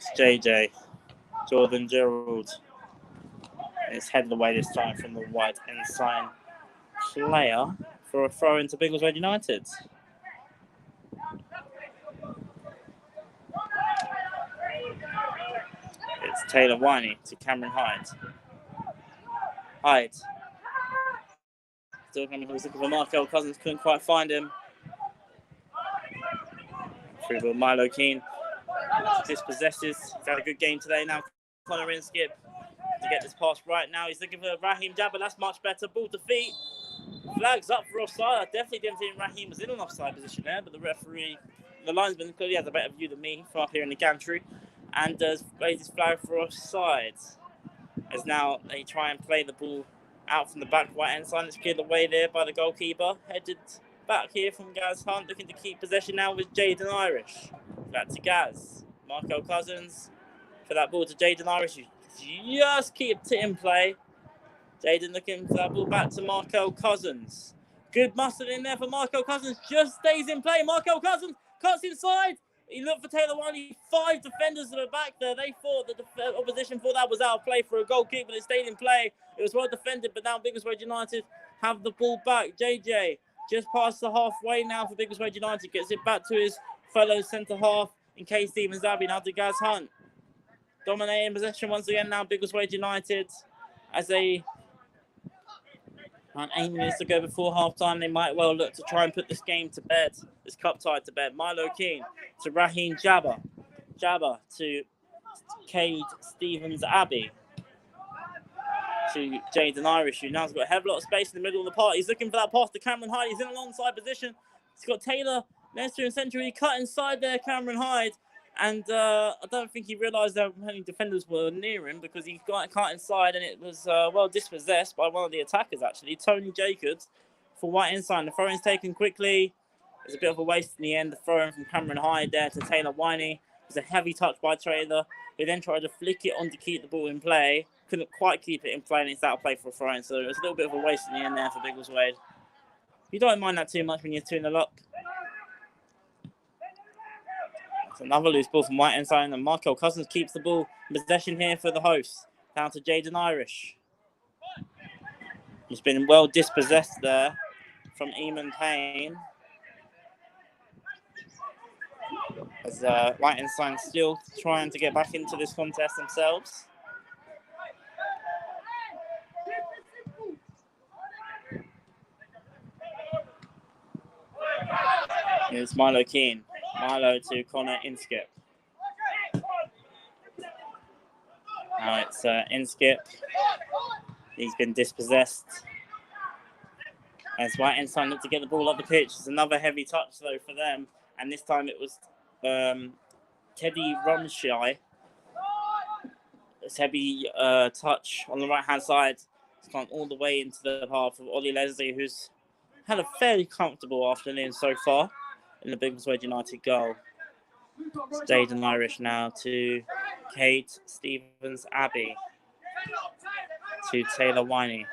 It's JJ. Jordan Gerald. It's headed away this time from the white Ensign player for a throw into Biggleswade United. It's Taylor Winey to Cameron Hyde. Hyde. Still coming, he was looking for Markel Cousins, couldn't quite find him. Through with Milo Keane. Dispossesses. He's had a good game today now. Connor Inskip to get this pass right now. He's looking for Raheem Jabba. That's much better. Ball to feet. Flags up for offside. I definitely didn't think Raheem was in an offside position there, but the referee, the linesman, clearly has a better view than me from up here in the gantry, and has raised his flag for offside. As now they try and play the ball out from the back right hand side. It's cleared away there by the goalkeeper. Headed back here from Gaz Hunt, looking to keep possession now with Jaden Irish. Back to Gaz. Markel Cousins for that ball to Jaden Irish, who just keeps it in play. Jaden looking for that ball back to Markel Cousins. Good muscle in there for Markel Cousins. Just stays in play. Markel Cousins cuts inside. He looked for Taylor Wiley. 5 defenders at the back there. They thought that the opposition thought that was out of play for a goal kick, but it stayed in play. It was well defended, but now Biggleswade United have the ball back. JJ just past the halfway now for Biggleswade United. Gets it back to his fellow centre half in K. Stevens Abbey. Now to Gaz Hunt. Dominating possession once again now Biggleswade United as they around 8 minutes to go before half-time. They might well look to try and put this game to bed, this cup tie to bed. Milo Keane to Raheem Jabba. Jabba to Cade Stevens Abbey. To Jaden Irish, who now's got a hell of a lot of space in the middle of the park. He's looking for that pass to Cameron Hyde. He's in an onside position. He's got Taylor Nestor and Century cut inside there, Cameron Hyde. And I don't think he realised how many defenders were near him because he got cut inside and it was well dispossessed by one of the attackers, actually, Tony Jacobs for White Ensign. The throw-in's taken quickly. There's a bit of a waste in the end. The throw-in from Cameron Hyde there to Taylor Winey. It was a heavy touch by Taylor, who then tried to flick it on to keep the ball in play. Couldn't quite keep it in play and it's out of play for a throw-in. So it was a little bit of a waste in the end there for Biggleswade. You don't mind that too much when you're 2-0 up. Another loose ball from White Ensign, and Markel Cousins keeps the ball in possession here for the hosts. Down to Jaden Irish. He's been well dispossessed there from Eamon Payne. As White Ensign still trying to get back into this contest themselves. Here's Milo Keane. Milo to Connor Inskip. Now it's Inskip. He's been dispossessed. As White Ensign look to get the ball up the pitch. It's another heavy touch though for them. And this time it was Teddy Rumshy. This heavy touch on the right hand side. It's gone all the way into the path of Ollie Leslie, who's had a fairly comfortable afternoon so far in the Biggleswade United goal. It's Jaden Irish now to Kate Stevens Abbey. To Taylor Winey.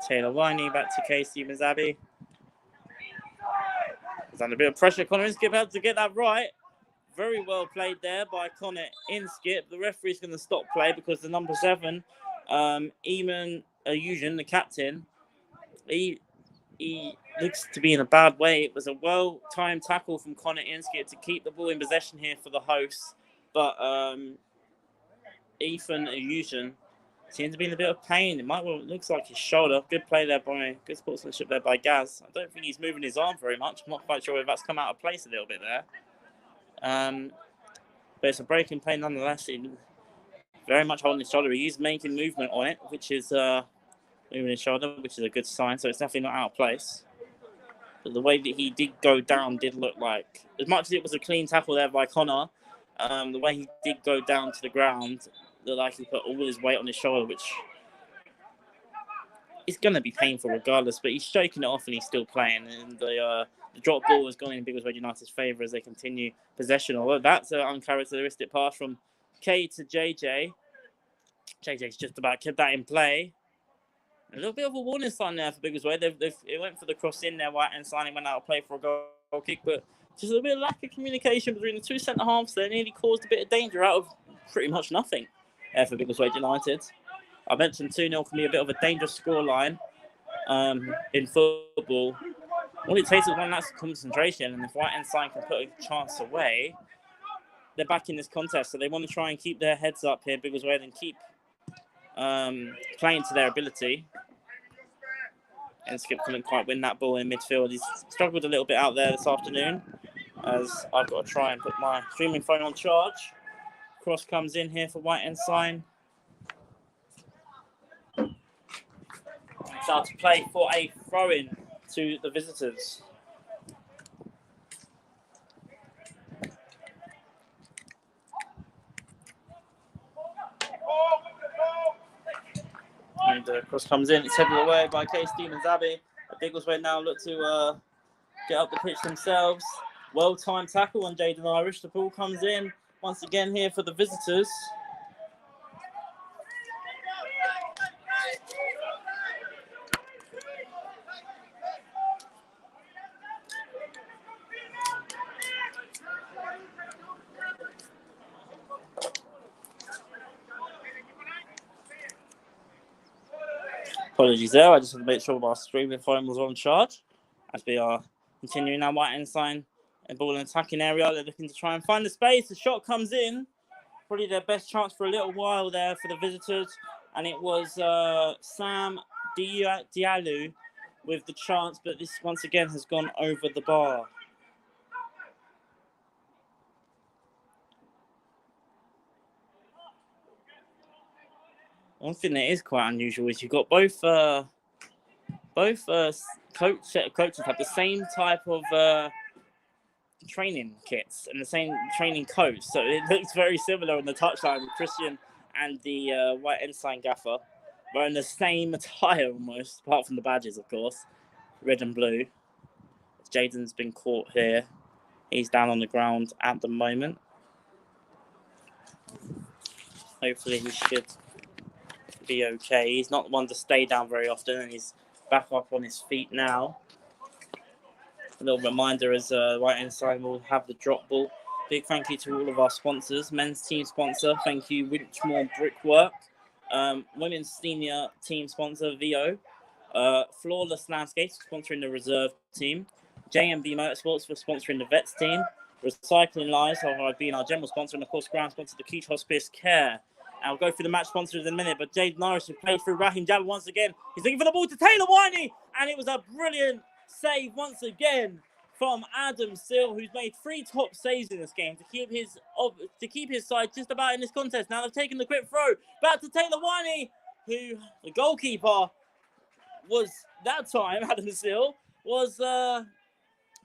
Taylor Winey back to Kate Stevens Abbey. He's under a bit of pressure. Connor Inskip had to get that right. Very well played there by Connor Inskip. The referee's going to stop play because the number 7, Eamon Ayusian, the captain, he looks to be in a bad way. It was a well-timed tackle from Connor Inskip to keep the ball in possession here for the hosts. But Ethan Ayusian seems to be in a bit of pain. It looks like his shoulder. Good play there good sportsmanship there by Gaz. I don't think he's moving his arm very much. I'm not quite sure if that's come out of place a little bit there. But it's a breaking play nonetheless. He very much holding his shoulder. He is making movement on it, which is moving his shoulder, which is a good sign. So it's definitely not out of place. But the way that he did go down did look like, as much as it was a clean tackle there by Connor, the way he did go down to the ground, looked like he put all his weight on his shoulder, which is going to be painful regardless. But he's shaking it off and he's still playing. And the drop ball has gone in Biggleswade United's favour as they continue possession. Although that's an uncharacteristic pass from K to JJ. JJ's just about kept that in play. A little bit of a warning sign there for Biggleswade. It went for the cross in there, White Ensign went out of play for a goal kick, but just a bit of lack of communication between the two centre halves there nearly caused a bit of danger out of pretty much nothing for Biggleswade United. I mentioned 2-0 can be a bit of a dangerous scoreline in football. All it takes is one lapse of concentration, and if White Ensign can put a chance away, they're back in this contest. So they want to try and keep their heads up here, Biggleswade, and keep playing to their ability. And Skip couldn't quite win that ball in midfield. He's struggled a little bit out there this afternoon, as I've got to try and put my streaming phone on charge. Cross comes in here for White Ensign. It's out to play for a throw-in to the visitors. And the cross comes in. It's headed away by K. Stevens Abbey. Biggleswade now look to get up the pitch themselves. Well-timed tackle on Jaden Irish. The ball comes in once again here for the visitors. Apologies there, I just want to make sure my streaming phone was on charge. As we are continuing now, White Ensign and ball in attacking area. They're looking to try and find the space. The shot comes in. Probably their best chance for a little while there for the visitors. And it was Sam Diallo with the chance, but this once again has gone over the bar. One thing that is quite unusual is you've got both coaches have the same type of training kits and the same training coach, so it looks very similar on the touchline with Christian and the White Ensign gaffer. We're in the same attire almost, apart from the badges, of course, red and blue. Jaden's been caught here. He's down on the ground at the moment. Hopefully he should be okay. He's not one to stay down very often, and he's back up on his feet now. A little reminder as White Ensign will have the drop ball. Big thank you to all of our sponsors. Men's team sponsor, thank you, Winchmore Brickwork. Women's senior team sponsor, VO. Flawless Landscapes sponsoring the reserve team. J&B Motorsports for sponsoring the vets team. Recycling Lives have been our general sponsor, and of course ground sponsor, the Keach Hospice Care. I'll go through the match sponsors in a minute, but Jaden Irish has played through Raheem Jabba once again. He's looking for the ball to Taylor Winey, and it was a brilliant save once again from Adam Seal, who's made 3 top saves in this game to keep his side just about in this contest. Now they've taken the quick throw back to Taylor Winey, who the goalkeeper was that time, Adam Seal, was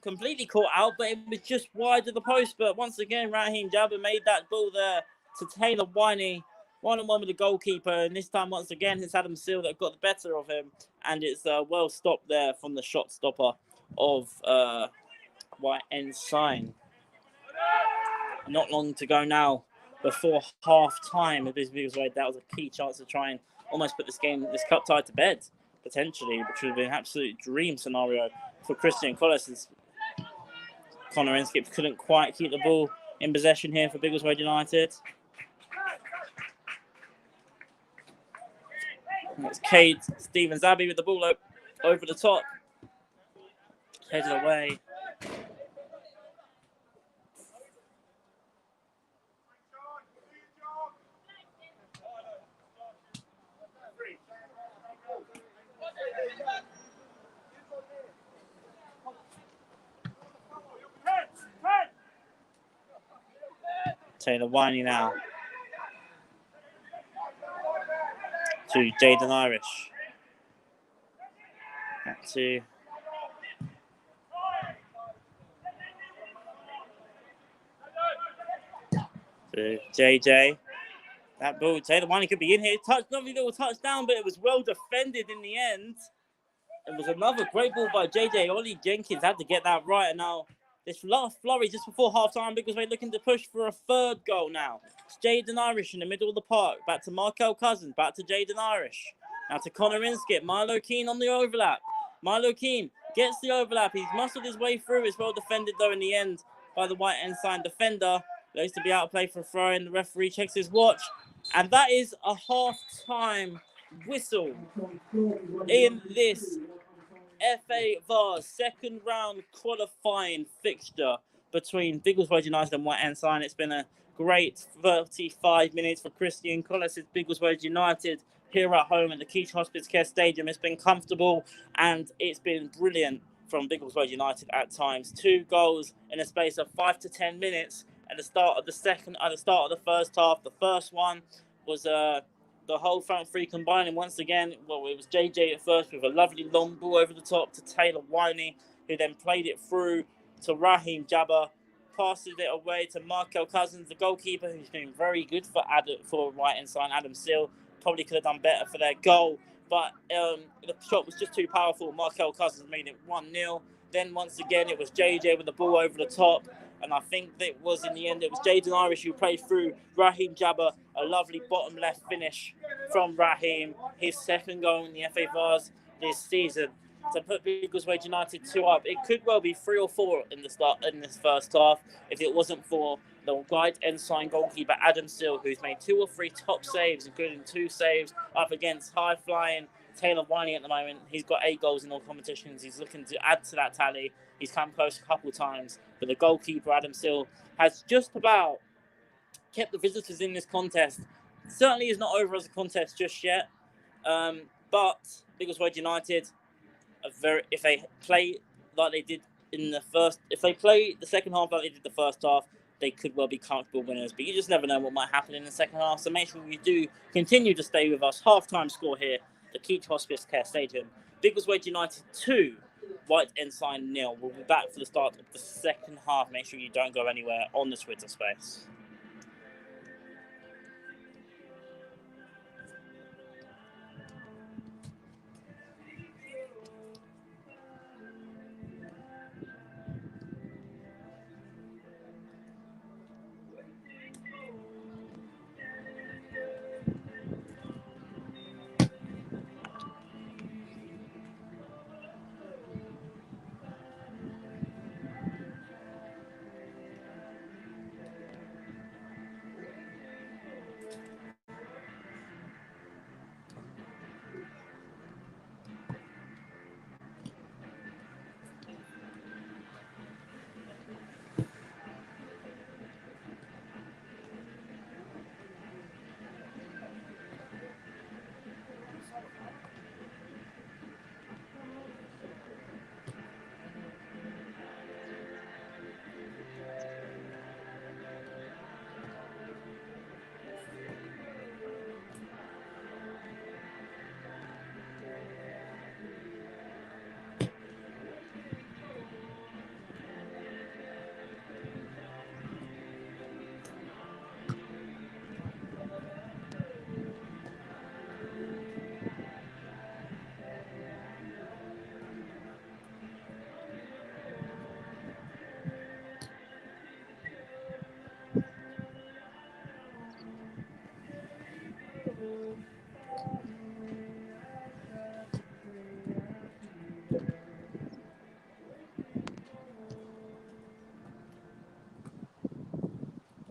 completely caught out, but it was just wide of the post. But once again, Raheem Jabba made that ball there to Taylor Winey. 1-on-1 with the goalkeeper, and this time once again it's Adam Seal that got the better of him, and it's well stopped there from the shot stopper of White Ensign. Not long to go now before half time of this Biggleswade. That was a key chance to try and almost put this cup tie to bed potentially, which would have been an absolute dream scenario for Christian Collis. Connor Enskip couldn't quite keep the ball in possession here for Biggleswade United. It's Cade Stevens Abbey with the ball over the top. Headed away. Taylor Winey now to Jaden Irish. Back to JJ. That ball, Taylor Winey could be in here. Lovely little touchdown, but it was well defended in the end. It was another great ball by JJ. Ollie Jenkins had to get that right. And now this last flurry just before half-time, Biggleswade looking to push for a third goal now. It's Jaden Irish in the middle of the park. Back to Markel Cousins. Back to Jaden Irish. Now to Connor Inskip. Milo Keane on the overlap. Milo Keane gets the overlap. He's muscled his way through. It's well defended, though, in the end by the white Ensign defender. Looks to be outplayed for a throw in. The referee checks his watch. And that is a half-time whistle in this FA Vase second round qualifying fixture between Biggleswade United and White Ensign. It's been a great 35 minutes for Christian Collis' Biggleswade United here at home at the Keach Hospice Care Stadium. It's been comfortable and it's been brilliant from Biggleswade United at times. 2 goals in a space of 5 to 10 minutes at the start of the first half. The first one was the whole front three combining once again. Well, it was JJ at first with a lovely long ball over the top to Taylor Winey, who then played it through to Raheem Jabba, passes it away to Markel Cousins, the goalkeeper, who's been very good for White Ensign. Adam Seal probably could have done better for their goal, but the shot was just too powerful. Markel Cousins made it 1-0. Then once again, it was JJ with the ball over the top. And I think that in the end, it was Jaden Irish who played through Raheem Jabba, a lovely bottom left finish from Raheem, his second goal in the FA Vase this season to put Biggleswade United 2 up. It could well be 3 or 4 in this first half if it wasn't for the White Ensign goalkeeper Adam Seal, who's made 2 or 3 top saves, including 2 saves up against high-flying Taylor Winey at the moment. He's got 8 goals in all competitions. He's looking to add to that tally. He's come close a couple times, but the goalkeeper Adam Seal has just about kept the visitors in this contest. Certainly is not over as a contest just yet, but Biggleswade United, if they play like they did if they play the second half like they did the first half, they could well be comfortable winners. But you just never know what might happen in the second half. So make sure you do continue to stay with us. Half-time score here, the Keach Hospice Care Stadium. Biggleswade United 2, White Ensign 0. We'll be back for the start of the second half. Make sure you don't go anywhere on the Twitter space.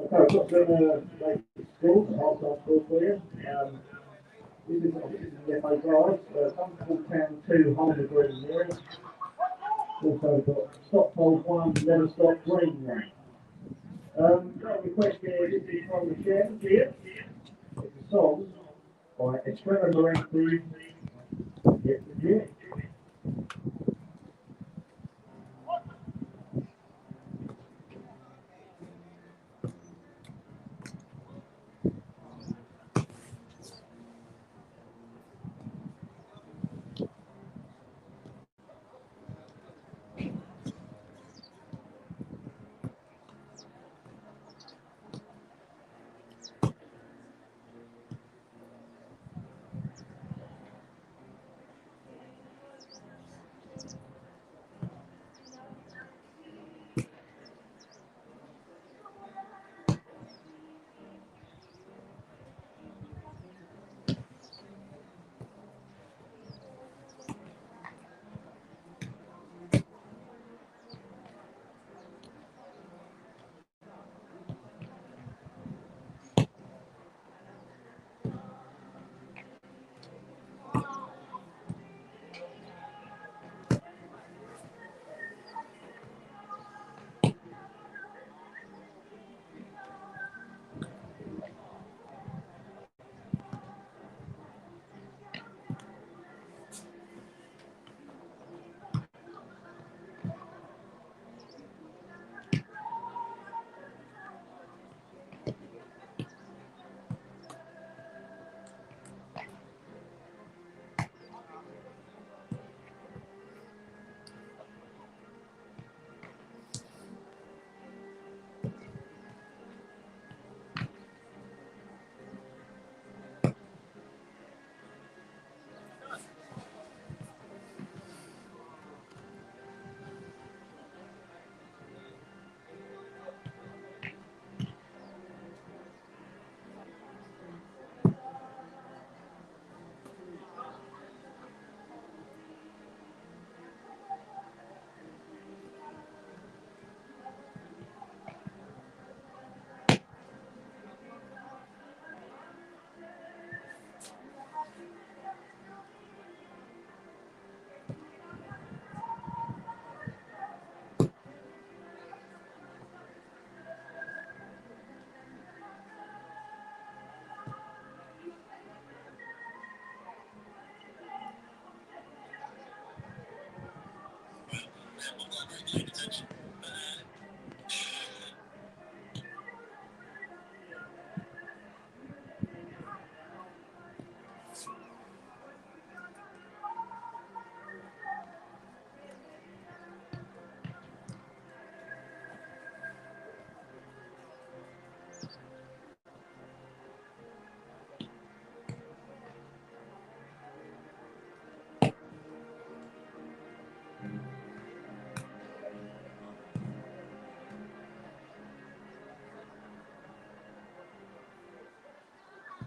Okay, I've got the schools, half-time school for you. This is the FA Vase, Dunstable Town 2, Holder Green 0. Also got Stockport 1, Leatherstock Green 1. Got a request here, this is from the chair. It's a song by Estrella Morenti. Yes, yeah.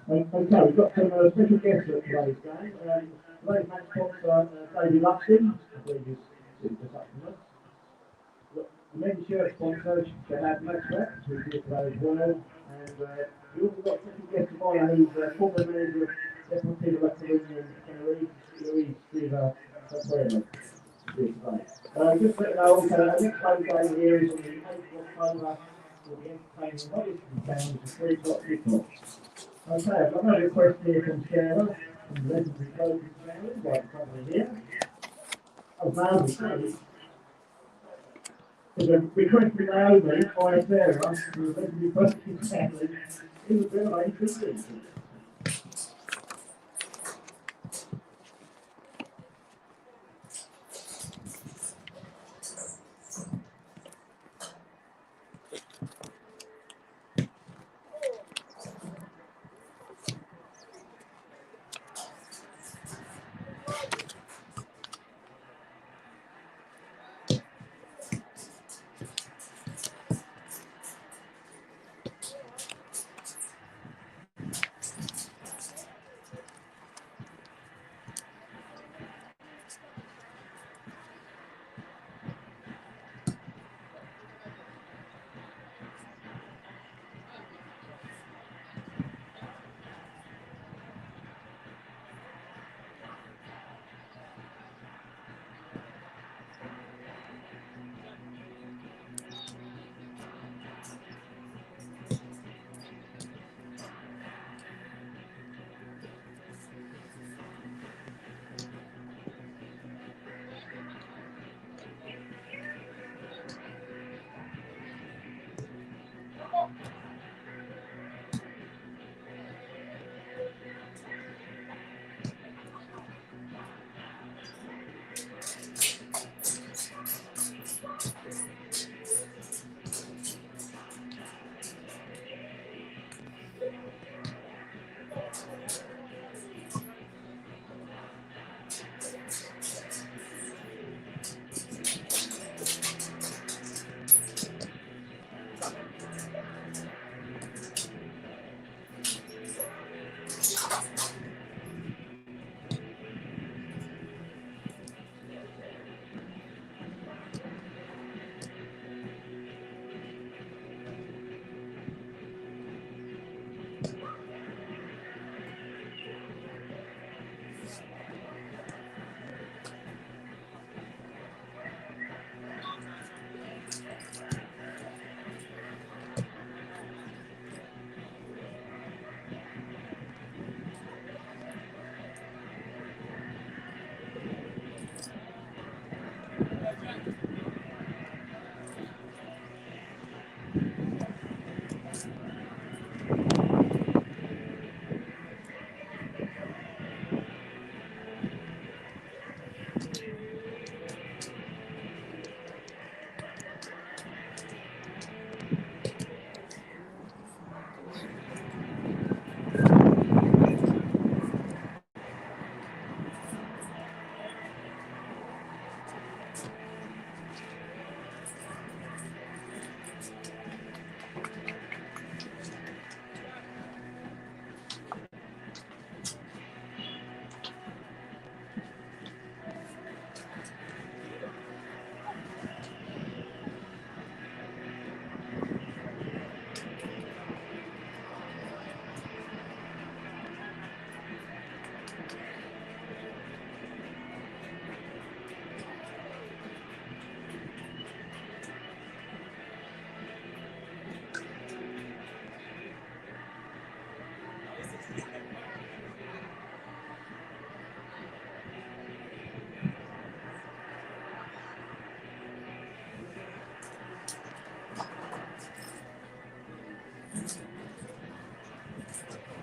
Okay, we've got some special guests at today's game. Today's match sponsor, David Luxton, I believe he's just up from us. The men's shirt sponsor, Shahad Maxwell, who's here today as well. And we also got a special guest of honour who's former manager of Deputy Director Union, Louise Steve Aquarium. Just to let you know, also, our next home game here is on the 8th of October for the entertainment Huddersfield Town, which is 3 o'clock kickoff. Okay, I've got another request here from Sarah, from the legendary coaching Sarah, right probably here. Oh, Naomi, sorry. There's a request from Naomi by Sarah, from the legendary coaching Sarah. It was a bit of a interesting.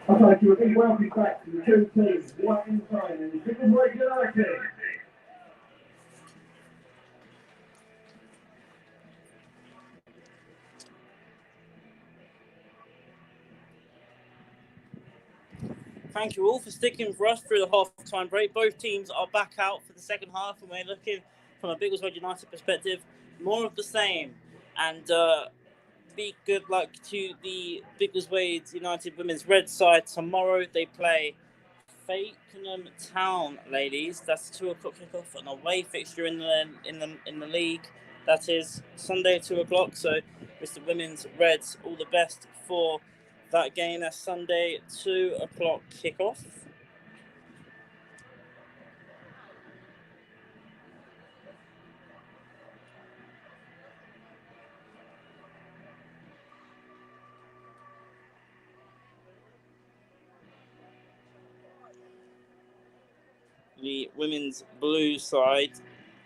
I'd like to big welcome back to the two teams, White Ensign and the Biggleswade United. Thank you all for sticking for us through the half-time break. Both teams are back out for the second half, and we're looking from a Biggleswade United perspective, more of the same. And be good luck to the Biggleswade United Women's Red side tomorrow. They play Fakenham Town, ladies. That's 2 o'clock kickoff, an away fixture in the league. That is Sunday 2 o'clock. So, Mr. Women's Reds, all the best for that game. That's Sunday 2 o'clock kickoff. The women's blue side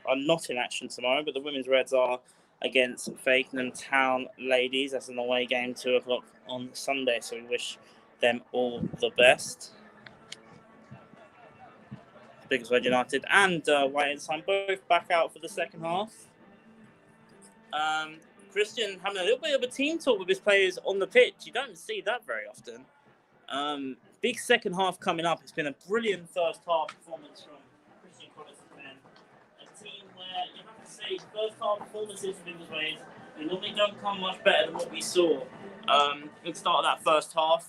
are not in action tomorrow, but the women's reds are against Fakenham Town ladies. That's an away game, 2 o'clock on Sunday, so we wish them all the best. Biggleswade United and White Ensign both back out for the second half. Christian having a little bit of a team talk with his players on the pitch. You don't see that very often. Big second half coming up. It's been a brilliant first half performance from Christian Collins men. A team where you have to say first half performances from Biggleswade, they normally don't come much better than what we saw. Good start of that first half.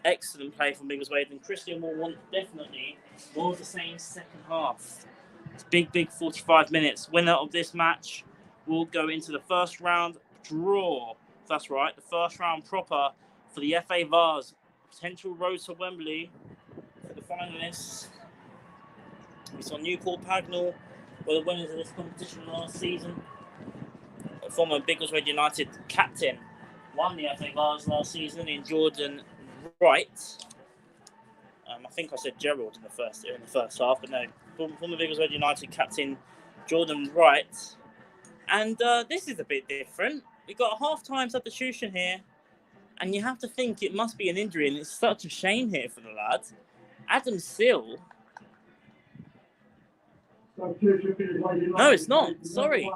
Excellent play from Biggleswade, and Christian will want definitely more of the same second half. It's big 45 minutes. Winner of this match will go into the first round draw. That's right, the first round proper for the FA Vase. Potential road to Wembley for the finalists. We saw Newport Pagnell were the winners of this competition last season. A former Biggleswade United captain won the FA Vase last season in Jordan Wright. I think I said Gerald in the first half, but no. Former Biggleswade United captain Jordan Wright. And this is a bit different. We've got a half-time substitution here. And you have to think it must be an injury, and it's such a shame here for the lads. Adam Sill. No, it's not. Sorry,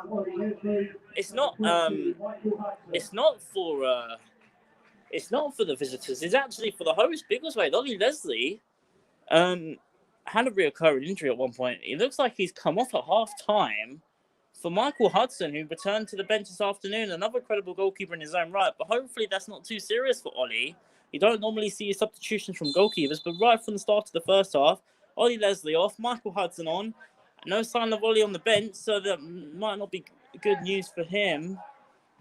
it's not. It's not for. It's not for the visitors. It's actually for the host, Biggleswade. Ollie Leslie had a reoccurring injury at one point. It looks like he's come off at half time. For Michael Hudson, who returned to the bench this afternoon, another credible goalkeeper in his own right, but hopefully that's not too serious for Ollie. You don't normally see substitutions from goalkeepers, but right from the start of the first half, Ollie Leslie off, Michael Hudson on. No sign of Ollie on the bench, so that might not be good news for him.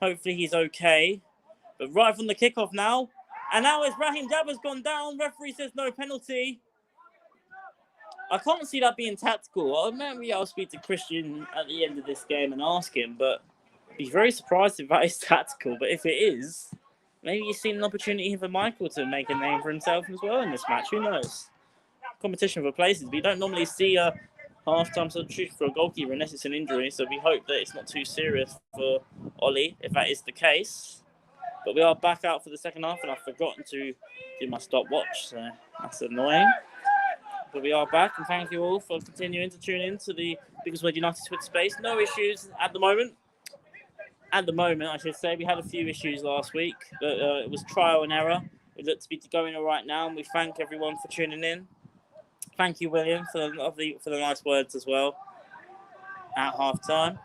Hopefully he's okay. But right from the kickoff now, and now as Raheem Jabber's gone down, referee says no penalty. I can't see that being tactical. Maybe I'll speak to Christian at the end of this game and ask him, but I'd be very surprised if that is tactical. But if it is, maybe you've seen an opportunity for Michael to make a name for himself as well in this match. Who knows? Competition for places, but you don't normally see a half-time substitution for a goalkeeper unless it's an injury, so we hope that it's not too serious for Ollie, if that is the case. But we are back out for the second half, and I've forgotten to do my stopwatch, so that's annoying. But we are back, and thank you all for continuing to tune in to the Biggleswade United Twitter space. No issues at the moment. At the moment, I should say. We had a few issues last week, but it was trial and error. It looks to be going all right now, and we thank everyone for tuning in. Thank you, William, for the nice words as well at half-time.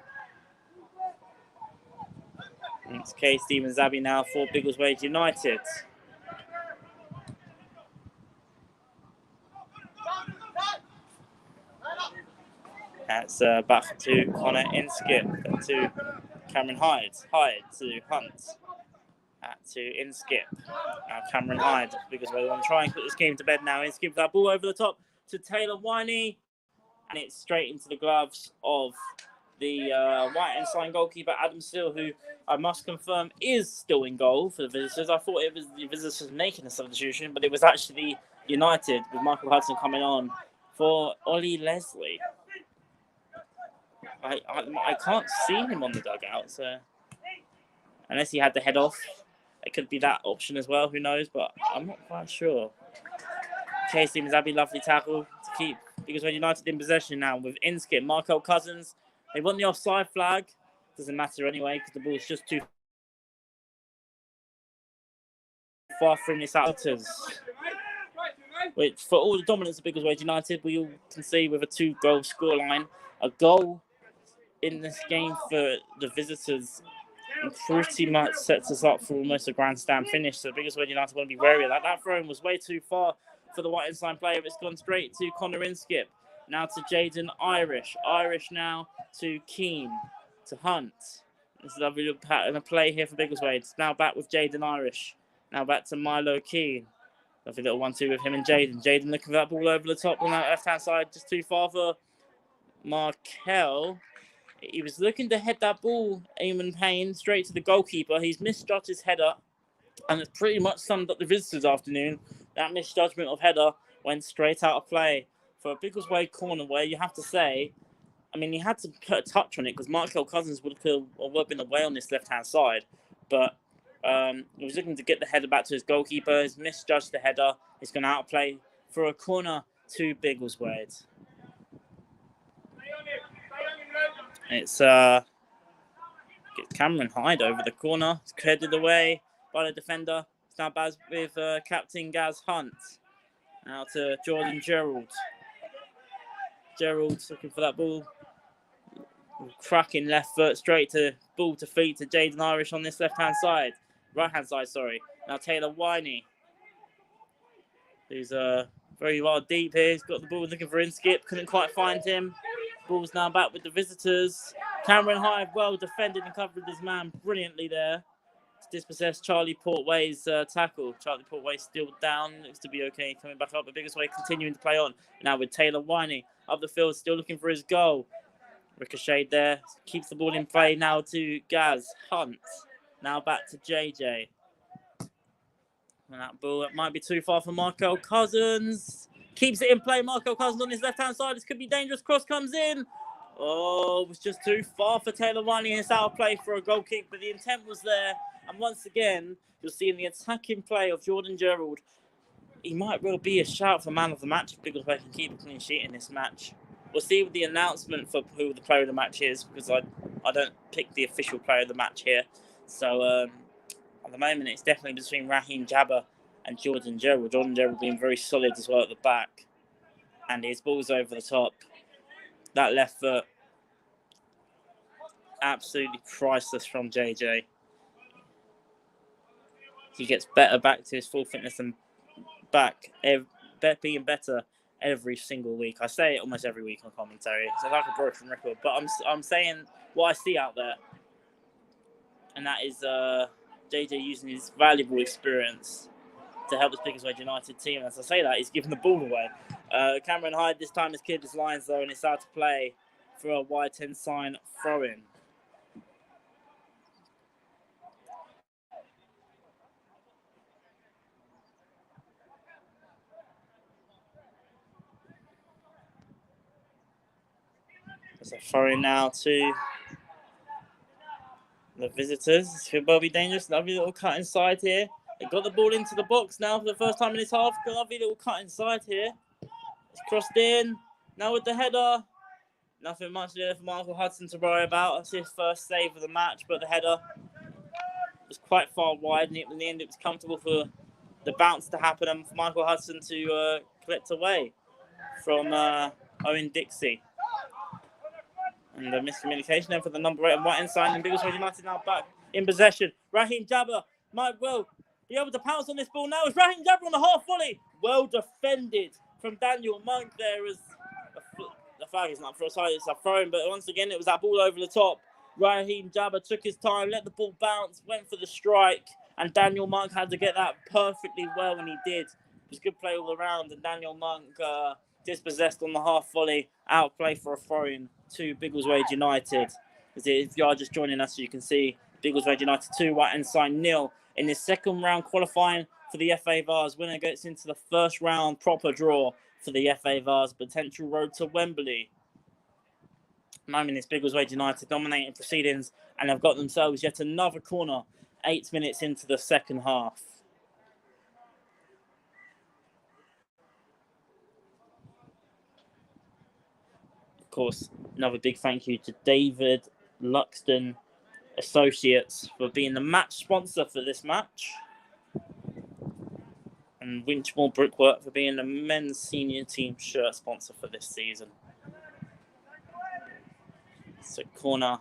It's Kay Stevens Abbey now for Biggleswade United. That's back to Connor Inskip, to Cameron Hyde to Hunt, to Inskip. Now Cameron Hyde, because we're going to try and put this game to bed now. Inskip that ball over the top to Taylor Winey, and it's straight into the gloves of the White Ensign goalkeeper Adam Steele, who I must confirm is still in goal for the visitors. I thought it was the visitors making a substitution, but it was actually United with Michael Hudson coming on for Ollie Leslie. I can't see him on the dugout, so unless he had to head off, it could be that option as well. Who knows? But I'm not quite sure. Kay Stevens Abbey, lovely tackle to keep Biggleswade United in possession now with Inskip, Markel Cousins. They want the offside flag. Doesn't matter anyway because the ball's just too far from this out. Which, for all the dominance of Biggleswade United, we all can see with a 2-goal scoreline. A goal in this game for the visitors pretty much sets us up for almost a grandstand finish. So Biggleswade United want to be wary of that. That throw was way too far for the White Ensign player. It's gone straight to Connor Inskip. Now to Jaden Irish. Irish now to Keane. To Hunt. This is a lovely little pattern of play here for Biggleswade. It's now back with Jaden Irish. Now back to Milo Keane. Lovely little 1-2 with him and Jaden. Jaden looking for that ball over the top on that left-hand side. Just too far for Markel. He was looking to head that ball, Eamon Payne, straight to the goalkeeper. He's misjudged his header, and it's pretty much summed up the visitors' afternoon. That misjudgment of header went straight out of play for a Biggleswade corner where you have to say, I mean, he had to put a touch on it because Markel Cousins would have been away on this left-hand side. But he was looking to get the header back to his goalkeeper. He's misjudged the header. He's going to outplay for a corner to Biggleswade. It's Cameron Hyde over the corner. It's headed away by the defender. It's now Baz with Captain Gaz Hunt. Now to Jordan Gerald. Gerald's looking for that ball. Cracking left foot straight to ball to feet to Jaden Irish on this left-hand side. Right-hand side, sorry. Now Taylor Winey. Who's very well deep here. He's got the ball looking for Inskip. Couldn't quite find him. Ball's now back with the visitors. Cameron Hyde well defended and covered his man brilliantly there. To dispossess Charlie Portway's tackle. Charlie Portway still down. Looks to be okay. Coming back up. But Biggleswade continuing to play on. Now with Taylor Winey up the field. Still looking for his goal. Ricochet there. Keeps the ball in play now to Gaz Hunt. Now back to JJ. And that ball might be too far for Markel Cousins. Keeps it in play. Markel Cousins on his left-hand side. This could be dangerous. Cross comes in. Oh, it was just too far for Taylor Winey. It's out of play for a goal kick, but the intent was there. And once again, you'll see in the attacking play of Jordan Gerald, he might well be a shout for man of the match if Biggleswade can keep a clean sheet in this match. We'll see with the announcement for who the player of the match is, because I don't pick the official player of the match here. So at the moment, it's definitely between Raheem Jabba and Jordan Gerald. Jordan Gerald being very solid as well at the back. And his ball's over the top. That left foot, absolutely priceless from JJ. He gets better back to his full fitness and back, being better every single week. I say it almost every week on commentary. It's like a broken record, but I'm saying what I see out there. And that is JJ using his valuable experience to help this Biggleswade United team. As I say that, he's giving the ball away. Cameron Hyde this time has cleared his lines though, and it's out to play for a White Ensign throw-in. There's a throw-in now to the visitors. This could well be dangerous. Lovely little cut inside here. They got the ball into the box now for the first time in this half. Got a lovely little cut inside here. It's crossed in. Now with the header. Nothing much there for Michael Hudson to worry about. That's his first save of the match, but the header was quite far wide, and in the end it was comfortable for the bounce to happen and for Michael Hudson to collect away from Owen Dixie. And the miscommunication there for the number 8 on White Ensign, and Biggleswade United now back in possession. Raheem Jabba might well be able to pounce on this ball now. It's Raheem Jabba on the half volley. Well defended from Daniel Monk there as the flag is not for a side, it's a throw, but once again it was that ball over the top. Raheem Jabba took his time, let the ball bounce, went for the strike, and Daniel Monk had to get that perfectly well, and he did. It was good play all around, and Daniel Monk dispossessed on the half volley, outplay for a throw-in to Biggleswade United. If you are just joining us, you can see Biggleswade United 2, White Ensign 0 in this second round qualifying for the FA Vase. Winner gets into the first round proper draw for the FA Vase potential road to Wembley. At the moment, it's Biggleswade United dominating proceedings, and they've got themselves yet another corner 8 minutes into the second half. Of course, another big thank you to David Luxton Associates for being the match sponsor for this match, and Winchmore Brickwork for being the men's senior team shirt sponsor for this season. So corner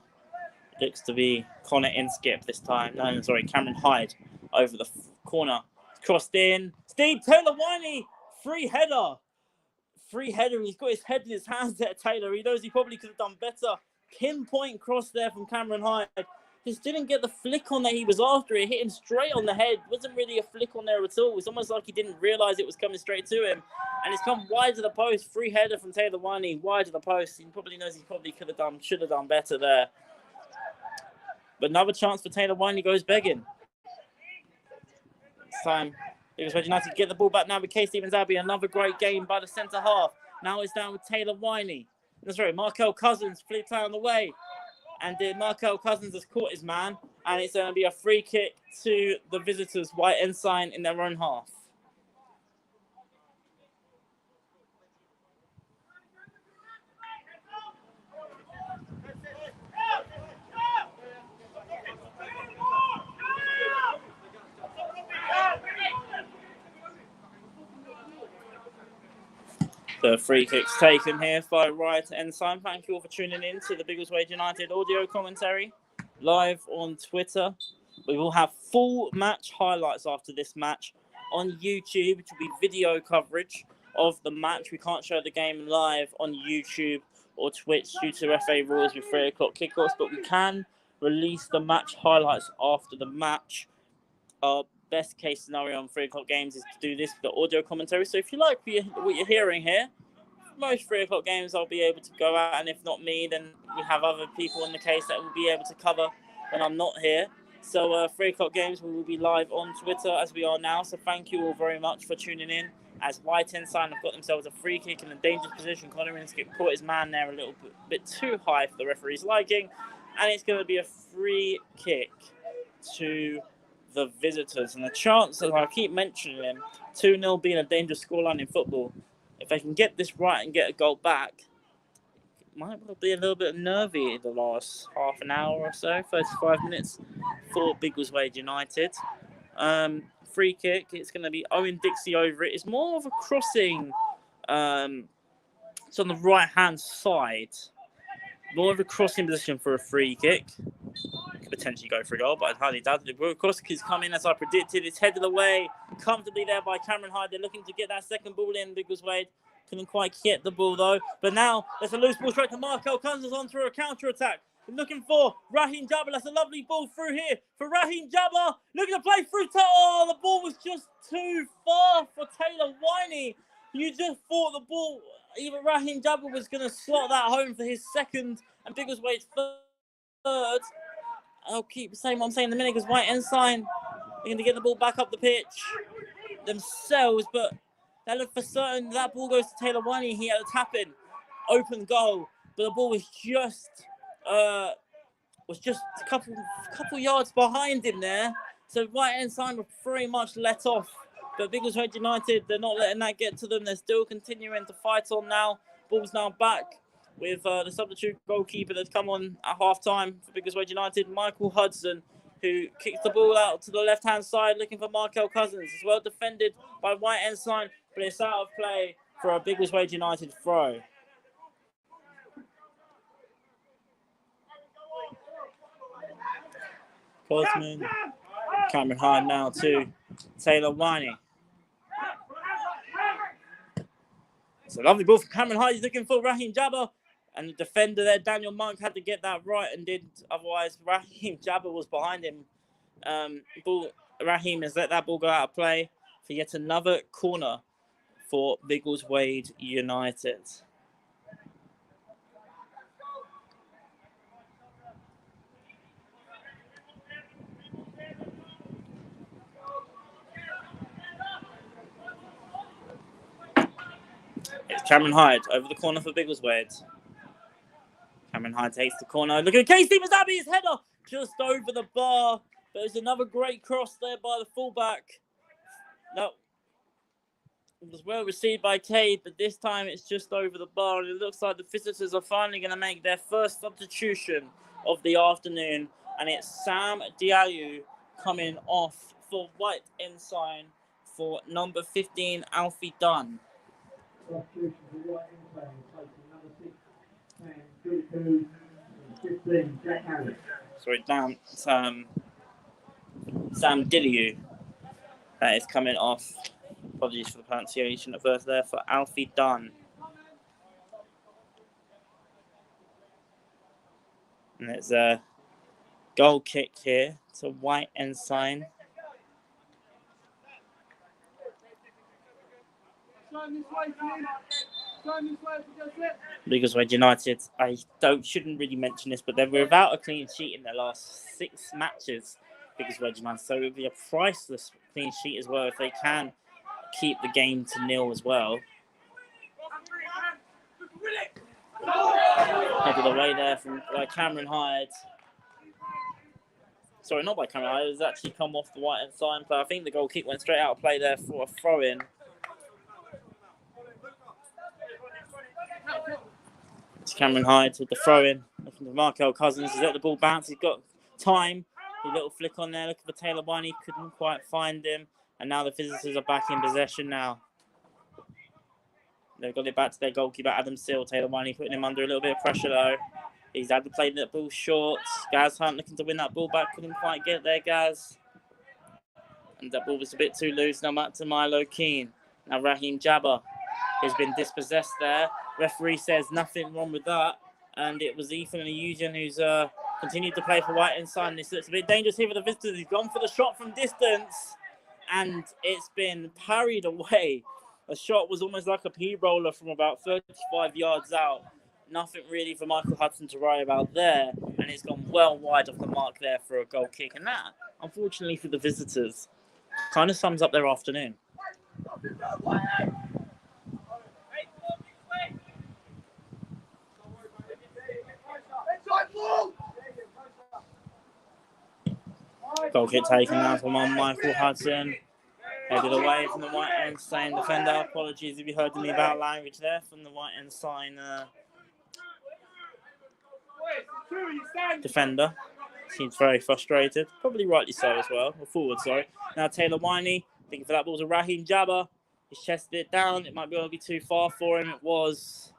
Looks to be Connor Inskip this time. No, sorry, Cameron Hyde over the corner. Crossed in. Steve Taylor Winey. Free header. He's got his head in his hands there, Taylor. He knows he probably could have done better. Pinpoint cross there from Cameron Hyde. Just didn't get the flick on that he was after. It hit him straight on the head. Wasn't really a flick on there at all. It's almost like he didn't realise it was coming straight to him. And it's come wide to the post. Free header from Taylor Winey. Wide to the post. He probably knows he probably should have done better there. But another chance for Taylor Winey goes begging. This time, Biggleswade United get the ball back now with K. Stevens Abbey. Another great game by the centre half. Now it's down with Taylor Winey. Sorry, Markel Cousins flips out on the way. And Markel Cousins has caught his man. And it's going to be a free kick to the visitors, White Ensign, in their own half. The free kick's taken here by Riot Ensign. Thank you all for tuning in to the Biggleswade United audio commentary live on Twitter. We will have full match highlights after this match on YouTube, which will be video coverage of the match. We can't show the game live on YouTube or Twitch due to FA rules with 3 o'clock kickoffs, but we can release the match highlights after the match. Our best case scenario on 3 o'clock games is to do this with the audio commentary. So if you like what you're hearing here, most 3 o'clock games I'll be able to go out, and if not me, then we have other people in the case that will be able to cover when I'm not here. So 3 o'clock games we will be live on Twitter as we are now. So thank you all very much for tuning in. As White Ensign have got themselves a free kick in a dangerous position. Connor Inskip caught his man there a little bit too high for the referee's liking, and it's going to be a free kick to the visitors. And the chances, I keep mentioning them, 2-0 being a dangerous scoreline in football. If they can get this right and get a goal back, it might be a little bit nervy the last half an hour or so, 35 minutes for Biggleswade United. Free kick, it's going to be Owen Dixie over it. It's more of a crossing. It's on the right-hand side. More of a crossing position for a free kick. Could potentially go for a goal, but I highly doubt it. Of course, he's come in as I predicted. It's headed away comfortably there by Cameron Hyde. They're looking to get that second ball in. Biggleswade couldn't quite get the ball though. But now there's a loose ball straight to Markel Cousins on through a counter attack. Looking for Raheem Jabba. That's a lovely ball through here for Raheem Jabba. Looking to play through to. Oh, the ball was just too far for Taylor Winey. You just thought the ball, either Raheem Jabba was going to slot that home for his second and Biggleswade's third. I'll keep saying what I'm saying in a minute because White Ensign are going to get the ball back up the pitch themselves, but that looked for certain. That ball goes to Taylor Winey. He had a tap in, open goal, but the ball was just a couple yards behind him there. So White Ensign were pretty much let off. But Biggleswade United, they're not letting that get to them. They're still continuing to fight on now. Ball's now back with the substitute goalkeeper that's come on at half-time for Biggleswade United, Michael Hudson, who kicks the ball out to the left-hand side, looking for Markel Cousins. It's well defended by White Ensign, but it's out of play for a Biggleswade United throw. Cosman, Cameron Hyde now to Taylor Winey. It's a lovely ball for Cameron Hyde. He's looking for Raheem Jabba. And the defender there, Daniel Monk, had to get that right and didn't. Otherwise, Raheem Jabba was behind him. Raheem has let that ball go out of play for yet another corner for Biggleswade United. It's Cameron Hyde over the corner for Biggleswade. Cameron Hyde takes the corner. Look at K. Stevens Abbey, his header just over the bar. There's another great cross there by the fullback. That was well received by Cade, but this time it's just over the bar. And it looks like the visitors are finally going to make their first substitution of the afternoon. And it's Sam Diallo coming off for White Ensign for number 15, Alfie Dunn. Substitution for White Ensign, replacing number 6, and 15, Jack Harris. Sam Dillieu. That is coming off. Apologies for the pronunciation at first there for Alfie Dunn. And it's a goal kick here to White Ensign. Biggleswade United, I shouldn't really mention this, but they're without a clean sheet in their last 6 matches. Biggleswade United, so it would be a priceless clean sheet as well if they can keep the game to 0 as well. Headed away there from Cameron Hyde. Sorry, not by Cameron Hyde. It was actually come off the White Ensign player. I think the goal kick went straight out of play there for a throw-in. It's Cameron Hyde with the throw-in. Looking for Markel Cousins. He's let the ball bounce. He's got time. A little flick on there. Looking for Taylor Winey. Couldn't quite find him. And now the visitors are back in possession now. They've got it back to their goalkeeper, Adam Seal. Taylor Winey putting him under a little bit of pressure, though. He's had to play that ball short. Gaz Hunt looking to win that ball back. Couldn't quite get there, Gaz. And that ball was a bit too loose. Now back to Milo Keane. Now Raheem Jabba has been dispossessed there. Referee says nothing wrong with that. And it was Ethan and Eugen who's continued to play for White Ensign. This looks a bit dangerous here for the visitors. He's gone for the shot from distance. And it's been parried away. The shot was almost like a P-roller from about 35 yards out. Nothing really for Michael Hudson to worry about there. And it's gone well wide of the mark there for a goal kick. And that, unfortunately for the visitors, kind of sums up their afternoon. Goal kick taken now from Michael Hudson. Headed away from the White Ensign defender. Apologies if you heard any bad language there from the White Ensign defender. Seems very frustrated. Probably rightly so as well. Or forward, sorry. Now Taylor Winey. Thinking for that ball to Raheem Jabba. He's chested it down. It might be able to be too far for him. It was.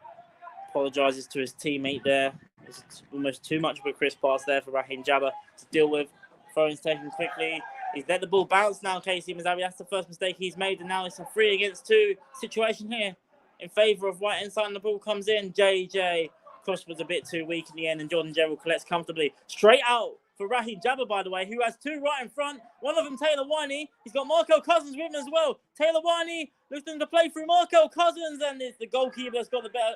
Apologises to his teammate there. It's almost too much of a crisp pass there for Raheem Jabba to deal with. Throw-in's taken quickly. He's let the ball bounce now, Casey Mazawi. That's the first mistake he's made, and now it's a 3-against-2 situation here in favour of White Ensign. The ball comes in. JJ. Cross was a bit too weak in the end, and Jordan Gerald collects comfortably. Straight out for Raheem Jabba, by the way, who has 2 right in front. One of them, Taylor Winey. He's got Markel Cousins with him as well. Taylor Winey looking to play through Markel Cousins, and it's the goalkeeper that's got the better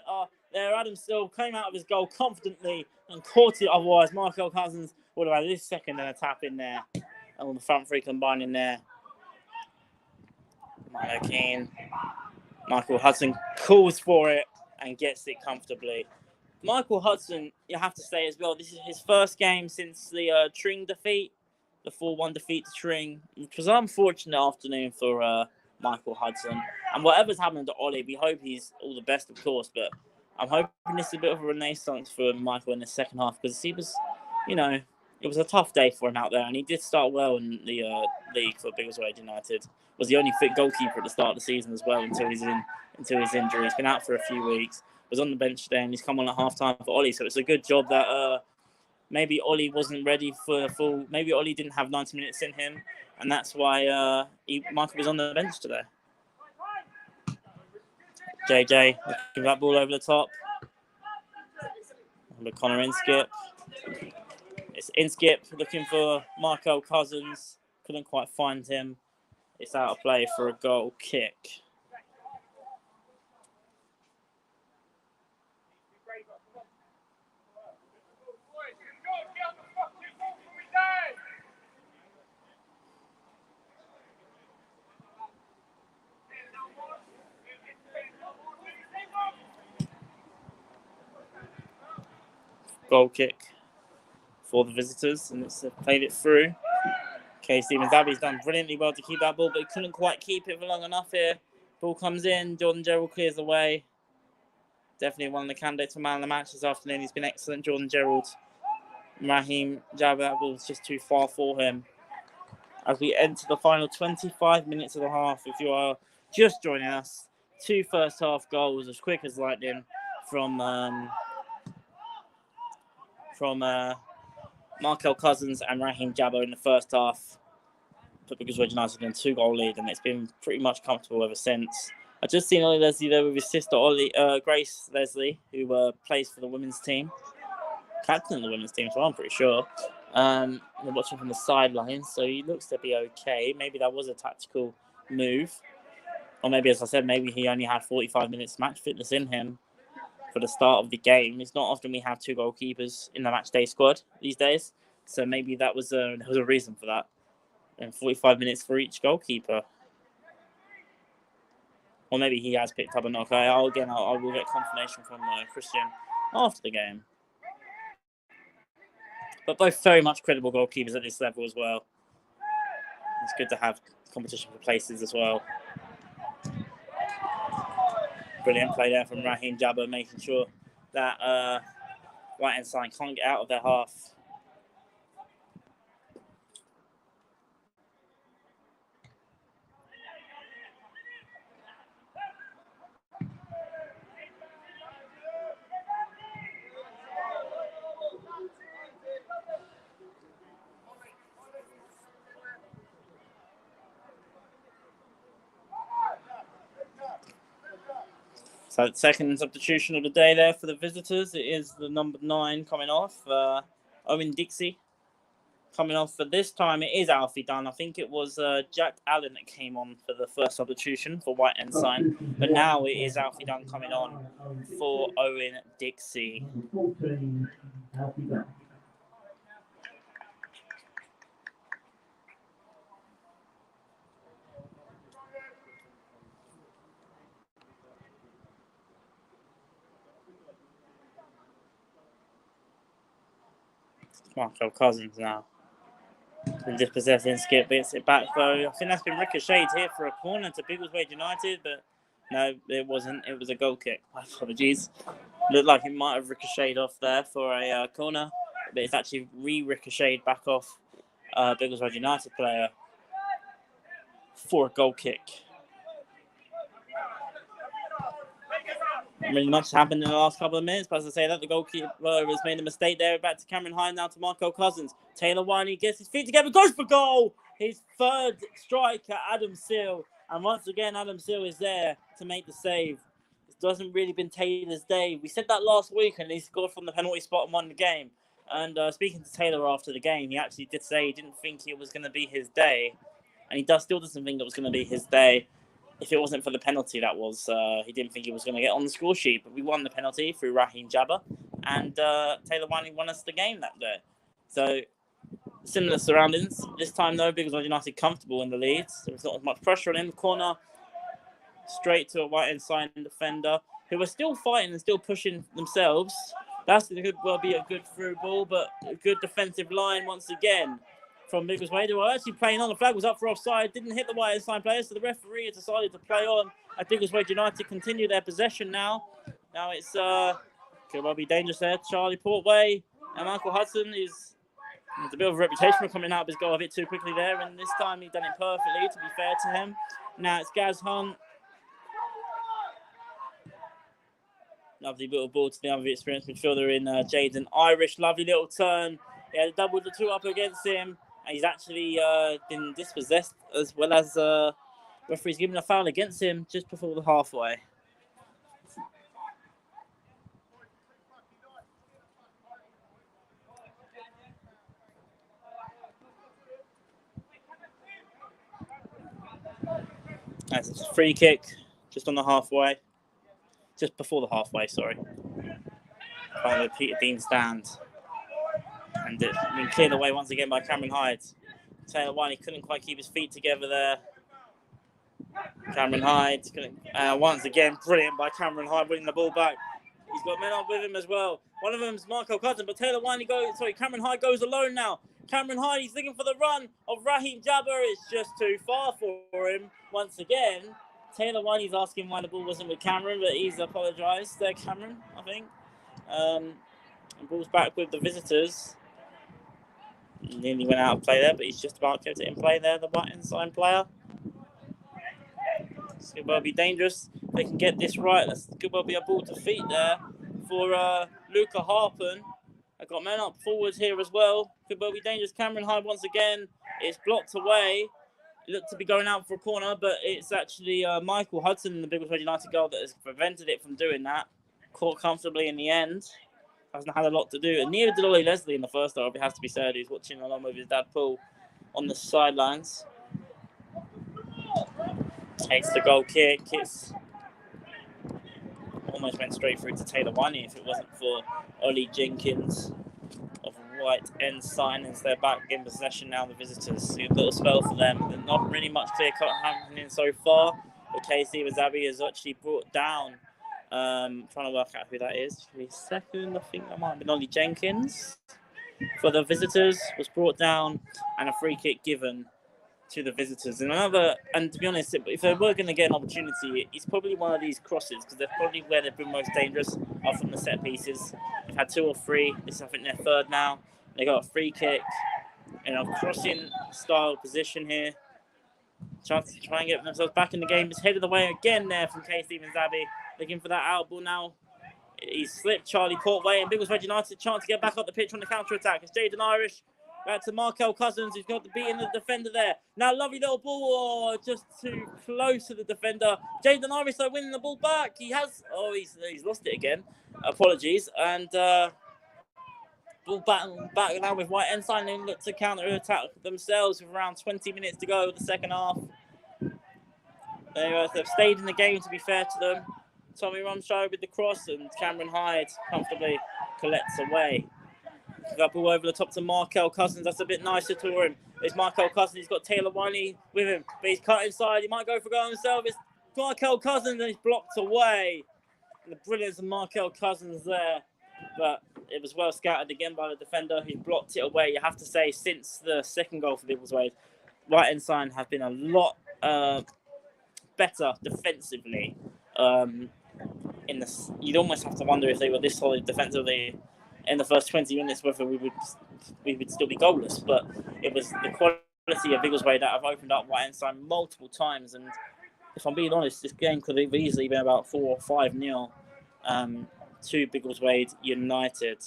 there. Adam Still came out of his goal confidently and caught it. Otherwise, Markel Cousins would have had this second and a tap in there. And the front three combining there. Milo Keane. Michael Hudson calls for it and gets it comfortably. Michael Hudson, you have to say as well, this is his first game since the Tring defeat, the 4-1 defeat to Tring, which was an unfortunate afternoon for Michael Hudson. And whatever's happened to Ollie, we hope he's all the best, of course, but I'm hoping this is a bit of a renaissance for Michael in the second half, because he was, it was a tough day for him out there, and he did start well in the league for Biggleswade United. Was the only fit goalkeeper at the start of the season as well until his injury. He's been out for a few weeks. Was on the bench today, and he's come on at half time for Ollie. So it's a good job that maybe Ollie wasn't ready for the full. Maybe Ollie didn't have 90 minutes in him, and that's why Michael was on the bench today. JJ give that ball over the top. Connor Inskip. It's Inskip looking for Markel Cousins. Couldn't quite find him. It's out of play for a goal kick. Goal kick for the visitors, and it's played it through. Stephen Zabby's done brilliantly well to keep that ball, but he couldn't quite keep it for long enough here. Ball comes in, Jordan Gerald clears the way. Definitely one of the candidates for man of the match this afternoon. He's been excellent, Jordan Gerald. Raheem Jabba, that ball's just too far for him. As we enter the final 25 minutes of the half, if you are just joining us, 2 first half goals as quick as lightning from Markel Cousins and Raheem Jabber in the first half put Biggleswade United in a 2-goal lead, and it's been pretty much comfortable ever since. I just seen Ollie Leslie there with his sister Grace Leslie, who plays for the women's team, captain of the women's team, so I'm pretty sure. They're watching from the sidelines, so he looks to be okay. Maybe that was a tactical move, or maybe, as I said, maybe he only had 45 minutes match fitness in him for the start of the game. It's not often we have 2 goalkeepers in the match day squad these days, so maybe there was a reason for that. And 45 minutes for each goalkeeper. Or maybe he has picked up a knock. I will get confirmation from Christian after the game. But both very much credible goalkeepers at this level as well. It's good to have competition for places as well. Brilliant play there from Raheem Jabber, making sure that right Ensign can't get out of their half. So the second substitution of the day there for the visitors. It is the number 9 coming off, Owen Dixie. Coming off for this time, it is Alfie Dunn. I think it was Jack Allen that came on for the first substitution for White Ensign. But now it is Alfie Dunn coming on for Owen Dixie. 14, Alfie Dunn. Markel Cousins now. Been dispossessing, Skip gets it back though. I think that's been ricocheted here for a corner to Biggleswade United, but no, it wasn't. It was a goal kick. My apologies. Looked like it might have ricocheted off there for a corner, but it's actually re-ricocheted back off Biggleswade United player for a goal kick. Not really much happened in the last couple of minutes, but as I say that, the goalkeeper has made a mistake there. Back to Cameron Hyde, now to Markel Cousins. Taylor Winey gets his feet together, goes for goal! His third striker, Adam Seal. And once again, Adam Seal is there to make the save. It doesn't really been Taylor's day. We said that last week, and he scored from the penalty spot and won the game. And speaking to Taylor after the game, he actually did say he didn't think it was going to be his day. And he still doesn't think it was going to be his day. If it wasn't for the penalty, that was he didn't think he was going to get on the score sheet. But we won the penalty through Raheem Jabber, and Taylor Winey won us the game that day. So similar surroundings. This time, though, Biggleswade United comfortable in the lead. So there's not as much pressure on him. Corner straight to a White Ensign defender who are still fighting and still pushing themselves. That's could well be a good through ball, but a good defensive line once again from Biggleswade, who are actually playing on. The flag was up for offside, didn't hit the White Ensign player, so the referee decided to play on. At Biggleswade United continue their possession now. Now it's could well be dangerous there. Charlie Portway and Michael Hudson has a bit of a reputation for coming out of his goal a bit too quickly there, and this time he's done it perfectly, to be fair to him. Now it's Gaz Hunt. Lovely little ball to the other experienced midfielder in Jaden Irish. Lovely little turn. He had doubled the 2 up against him. And he's actually been dispossessed, as well as referee's giving a foul against him just before the halfway. That's a free kick just on the halfway. Just before the halfway, sorry. By the Peter Dean stand. And it's been cleared away once again by Cameron Hyde. Taylor Winey couldn't quite keep his feet together there. Cameron Hyde couldn't. Once again, brilliant by Cameron Hyde winning the ball back. He's got men up with him as well. One of them is Marco Cousins, but Cameron Hyde goes alone now. Cameron Hyde, he's looking for the run of Raheem Jabber. It's just too far for him. Once again, Taylor Winey's asking why the ball wasn't with Cameron, but he's apologised there, Cameron, I think. And ball's back with the visitors. He nearly went out of play there, but he's just about kept it in play there, the White Ensign player. This could well be dangerous. If they can get this right, this could well be a ball to feet there for Luca Harpen. I've got men up forwards here as well. Could well be dangerous. Cameron Hyde once again. It's blocked away. It looked to be going out for a corner, but it's actually Michael Hudson, the Biggleswade United goal, that has prevented it from doing that. Caught comfortably in the end. Hasn't had a lot to do. And neither did Ollie Leslie in the first half, it has to be said. He's watching along with his dad Paul on the sidelines. Takes the goal kick. It's almost went straight through to Taylor Winey if it wasn't for Ollie Jenkins of White Ensign. As they're back in possession now, the visitors. A little spell for them. There's not really much clear cut happening so far. But Casey Wasabi has actually brought down. Trying to work out who that is. For a second, I think that might have been Ollie Jenkins. For the visitors, was brought down and a free kick given to the visitors. And to be honest, if they were going to get an opportunity, it's probably one of these crosses because they're probably where they've been most dangerous are from the set pieces. They've had 2 or 3. This is, I think, their third now. They got a free kick in a crossing style position here. Chance to try and get themselves back in the game. Just headed away again there from K. Stevens Abbey. Looking for that out ball now. He slipped. Charlie caught way. And Biggleswade United chance to get back up the pitch on the counter attack. It's Jaden Irish. Back to Markel Cousins, who's got the beat in the defender there. Now, lovely little ball, just too close to the defender. Jaden Irish, though, winning the ball back. He has, he's lost it again. Apologies. And ball back now with White Ensign. They look to counter-attack themselves with around 20 minutes to go of the second half. They've stayed in the game, to be fair to them. Tommy Rumshaw with the cross, and Cameron Hyde comfortably collects away. That ball over the top to Markel Cousins. That's a bit nicer to him. It's Markel Cousins. He's got Taylor Winey with him, but he's cut inside. He might go for goal himself. It's Markel Cousins, and he's blocked away. And the brilliance of Markel Cousins there, but it was well scattered again by the defender who blocked it away. You have to say, since the second goal for Biggleswade, White Ensign have been a lot better defensively. You'd almost have to wonder if they were this solid defensively in the first 20 minutes, whether we would still be goalless. But it was the quality of Biggleswade that have opened up White Ensign multiple times. And if I'm being honest, this game could have easily been about 4 or 5-0 to Biggleswade United.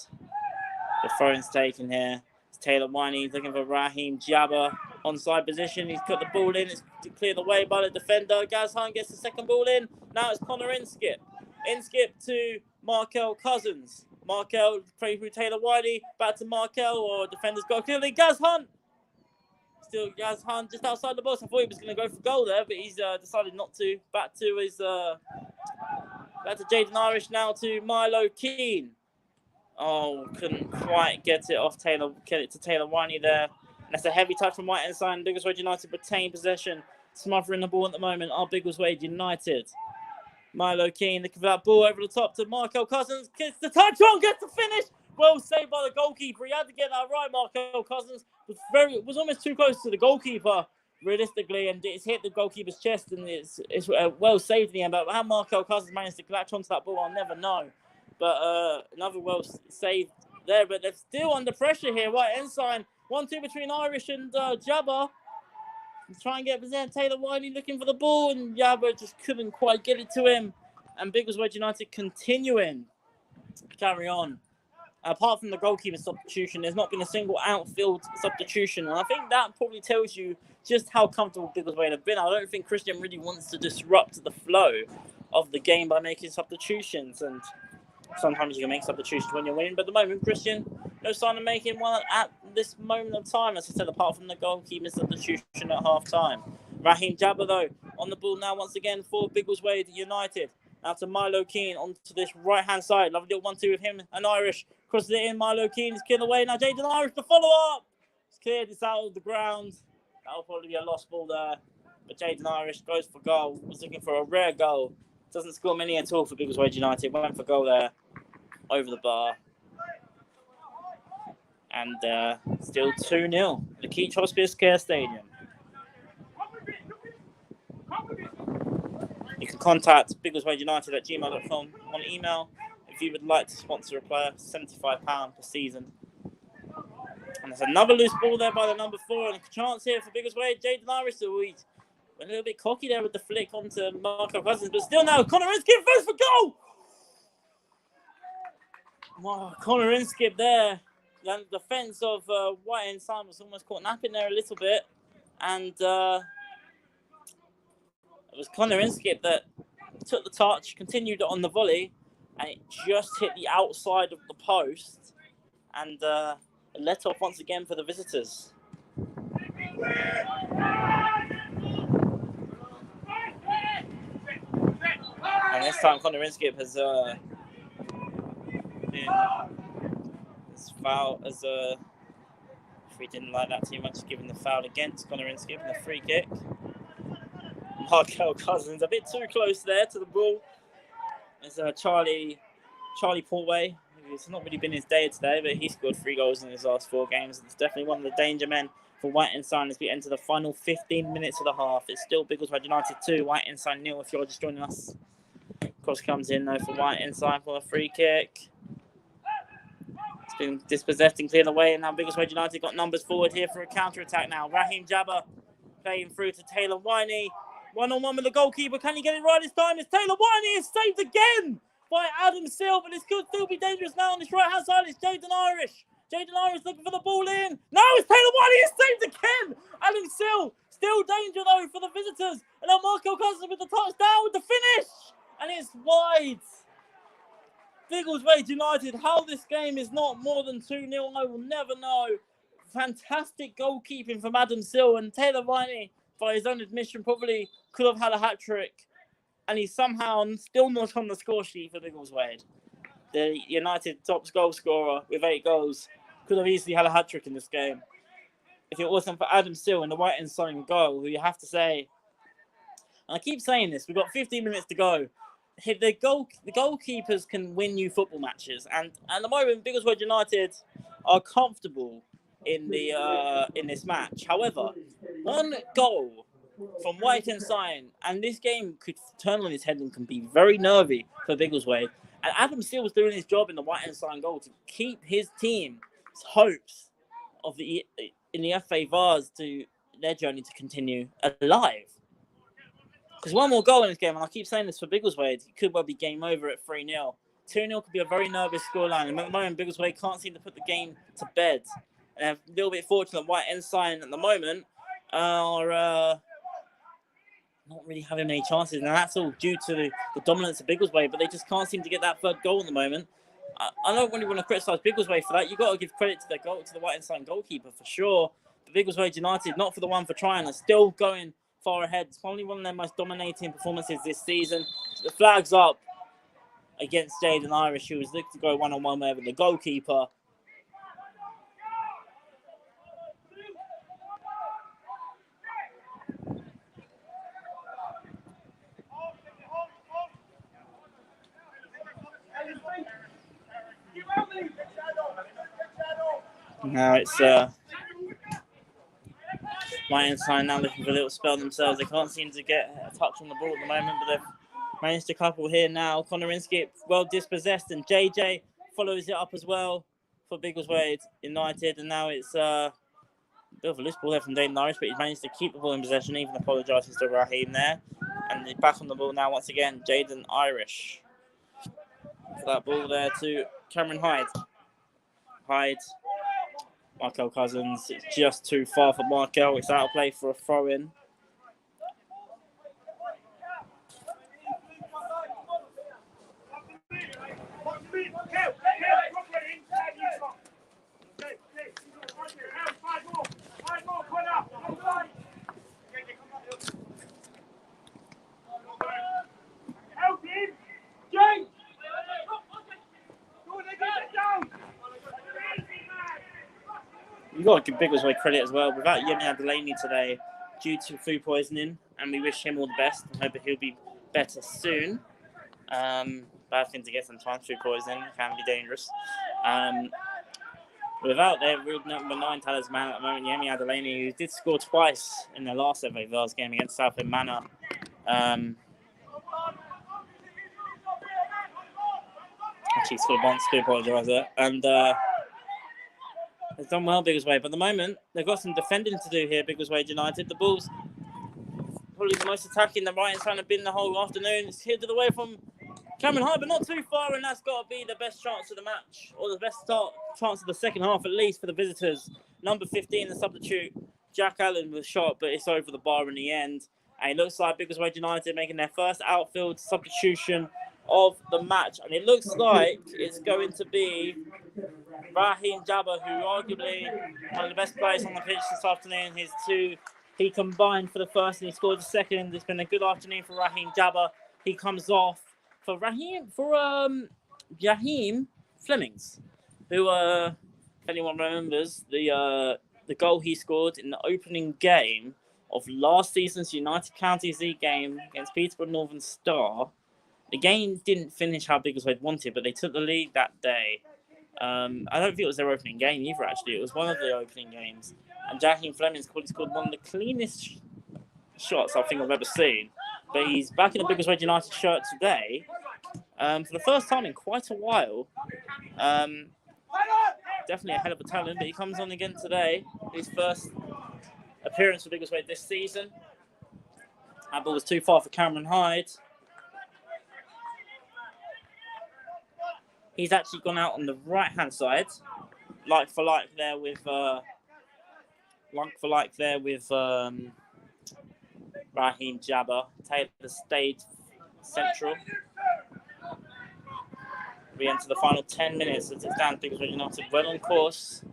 The throw-in's taken here. It's Taylor Winey looking for Raheem Jabba. Onside position. He's got the ball in. It's cleared away by the defender. Gaz Hunt gets the second ball in. Now it's Connor Inskip. Inskip to Markel Cousins. Markel playing through Taylor Wiley. Back to Markel, or defender's got clearly. Gaz Hunt. Still Gaz Hunt just outside the box. I thought he was going to go for goal there, but he's decided not to. Back to Jaden Irish now to Milo Keane. Oh, couldn't quite get it to Taylor Winey there. And that's a heavy touch from White Ensign. Biggleswade United retain possession. Smothering the ball at the moment are Biggleswade United. Milo Keane looking for that ball over the top to Markel Cousins. Gets the touch on, gets the finish. Well saved by the goalkeeper. He had to get that right. Markel Cousins was almost too close to the goalkeeper, realistically, and it's hit the goalkeeper's chest, and it's well saved in the end. But how Markel Cousins managed to latch onto that ball, I'll never know. But another well saved there. But they're still under pressure here. White Ensign 1-2 between Irish and Jabba. Try and get present. Taylor Wiley looking for the ball, and Jabba just couldn't quite get it to him. And Biggleswade United continuing to carry on. Apart from the goalkeeper substitution, there's not been a single outfield substitution. And I think that probably tells you just how comfortable Biggleswade have been. I don't think Christian really wants to disrupt the flow of the game by making substitutions. And sometimes you can make substitutions when you're winning. But at the moment, Christian, no sign of making one at this moment of time, as I said, apart from the goalkeeper substitution at half-time. Raheem Jabba, though, on the ball now once again for Biggleswade United. Now to Milo Keane onto this right-hand side. Lovely little 1-2 with him and Irish. Crosses it in. Milo Keane is cleared away. Now Jaden Irish, the follow-up. It's cleared. It's out of the ground. That'll probably be a lost ball there. But Jaden Irish goes for goal. Was looking for a rare goal. Doesn't score many at all for Biggleswade United. Went for goal there. Over the bar. And still 2-0. The Keach Hospice Care Stadium. You can contact Biggleswade United at gmail.com on email if you would like to sponsor a player, £75 per season. And there's another loose ball there by the number 4, and a chance here for Biggleswade. Jaden Irish, who went a little bit cocky there with the flick onto Marco Cousins, but still now Connor Inskip goes for goal. Wow, Connor Inskip there. The defense of White Ensign was almost caught napping there a little bit. And it was Connor Inskip that took the touch, continued on the volley, and it just hit the outside of the post and let off once again for the visitors. And this time Connor Inskip has been foul as if we didn't like that too much, given the foul against Connor Inskip and the free kick. Markel Cousins a bit too close there to the ball. There's Charlie Portway. It's not really been his day today, but he scored 3 goals in his last 4 games. It's definitely one of the danger men for White Ensign as we enter the final 15 minutes of the half. It's still Biggleswade United 2, White Ensign 0 if you're just joining us. Cross comes in though for White Ensign for a free kick. It's been dispossessed and cleared away, and now Biggleswade United got numbers forward here for a counter-attack now. Raheem Jabba playing through to Taylor Winey. 1-on-1 with the goalkeeper. Can he get it right this time? It's Taylor Winey. It's saved again by Adam Silver. This could still be dangerous now on this right-hand side. It's Jaden Irish. Jaden Irish looking for the ball in. No, it's Taylor Winey. It's saved again. Adam Silver. Still danger, though, for the visitors. And now Marco Cousins with the touchdown with the finish. And it's wide. Biggleswade United, how this game is not more than 2-0, I will never know. Fantastic goalkeeping from Adam Silver, and Taylor Winey, by his own admission, probably could have had a hat-trick. And he's somehow still not on the score sheet for Biggleswade. The United top goal scorer with 8 goals could have easily had a hat-trick in this game. If it wasn't for Adam Silver and the White Ensign goal, who you have to say, and I keep saying this, we've got 15 minutes to go. The goalkeepers can win you football matches, and at the moment, Biggleswade United are comfortable in this match. However, one goal from White Ensign, and this game could turn on its head and can be very nervy for Biggleswade. And Adam Steele was doing his job in the White Ensign goal to keep his team's hopes of in the FA Vase to their journey to continue alive. Because one more goal in this game, and I keep saying this for Biggleswade, it could well be game over at 3-0. 2-0 could be a very nervous scoreline. And at the moment, Biggleswade can't seem to put the game to bed. And a little bit fortunate, White Ensign at the moment are not really having many chances. And that's all due to the dominance of Biggleswade, but they just can't seem to get that third goal at the moment. I don't really want to criticise Biggleswade for that. You've got to give credit to the White Ensign goalkeeper for sure. But Biggleswade United, not for the one for trying, are still going far ahead. It's probably one of their most dominating performances this season. The flag's up against Jaden Irish, who was looking to go 1-on-1 there with the goalkeeper. Now it's White Ensign now looking for a little spell themselves. They can't seem to get a touch on the ball at the moment, but they've managed a couple here now. Connor Inskip well dispossessed, and JJ follows it up as well for Biggleswade United. And now it's a bit of a loose ball there from Jaden Irish, but he's managed to keep the ball in possession, even apologises to Raheem there. And he's back on the ball now once again, Jaden Irish. For that ball there to Cameron Hyde. Markel Cousins, it's just too far for Markel. It's out of play for a throw-in. You've got to give Biggleswade credit as well. Without Yemi Delaney today, due to food poisoning, and we wish him all the best and hope that he'll be better soon. Bad thing to get sometimes, food poisoning can be dangerous. Without their real number 9 talisman at the moment, Yemi Delaney, who did score twice in their last FA Vase game against Southend Manor. Actually scored once, do apologise there. And they've done well, Biggleswade. But at the moment, they've got some defending to do here, Biggleswade United. The ball's probably the most attacking the Right Ensign have been the whole afternoon. It's headed away from Cameron High, but not too far, and that's got to be the best chance of the match, or the best chance of the second half, at least for the visitors. Number 15, the substitute, Jack Allen was shot, but it's over the bar in the end. And it looks like Biggleswade United making their first outfield substitution of the match. And it looks like it's going to be Raheem Jabba, who arguably one of the best players on the pitch this afternoon. He combined for the first and he scored the second. It's been a good afternoon for Raheem Jabba. He comes off for Raheem Flemings, who if anyone remembers the goal he scored in the opening game of last season's United Counties League game against Peterborough Northern Star. The game didn't finish how Biggleswade wanted, but they took the lead that day. I don't think it was their opening game either, actually. It was one of the opening games. And Raheem Flemings scored one of the cleanest shots I think I've ever seen. But he's back in the Biggleswade United shirt today for the first time in quite a while. Definitely a hell of a talent, but he comes on again today. His first appearance for Biggleswade this season. That ball was too far for Cameron Hyde. He's actually gone out on the right-hand side, like for like there with Raheem Jabba. Taylor stayed central. We enter the final 10 minutes as it stands. Biggleswade United well on course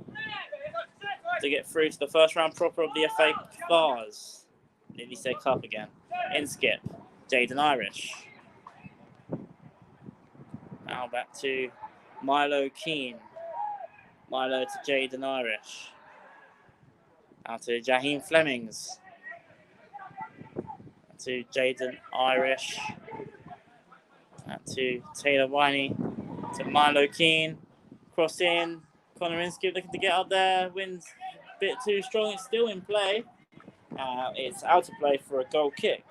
to get through to the first round proper of the FA Vase. Nearly say cup again. In skip, Jaden Irish. Now back to Milo Keane. Milo to Jaden Irish. Now to Raheem Flemings. To Jaden Irish. Now to Taylor Winey. To Milo Keane. Cross in. Connor Inskip looking to get up there. Wins a bit too strong. It's still in play. It's out of play for a goal kick.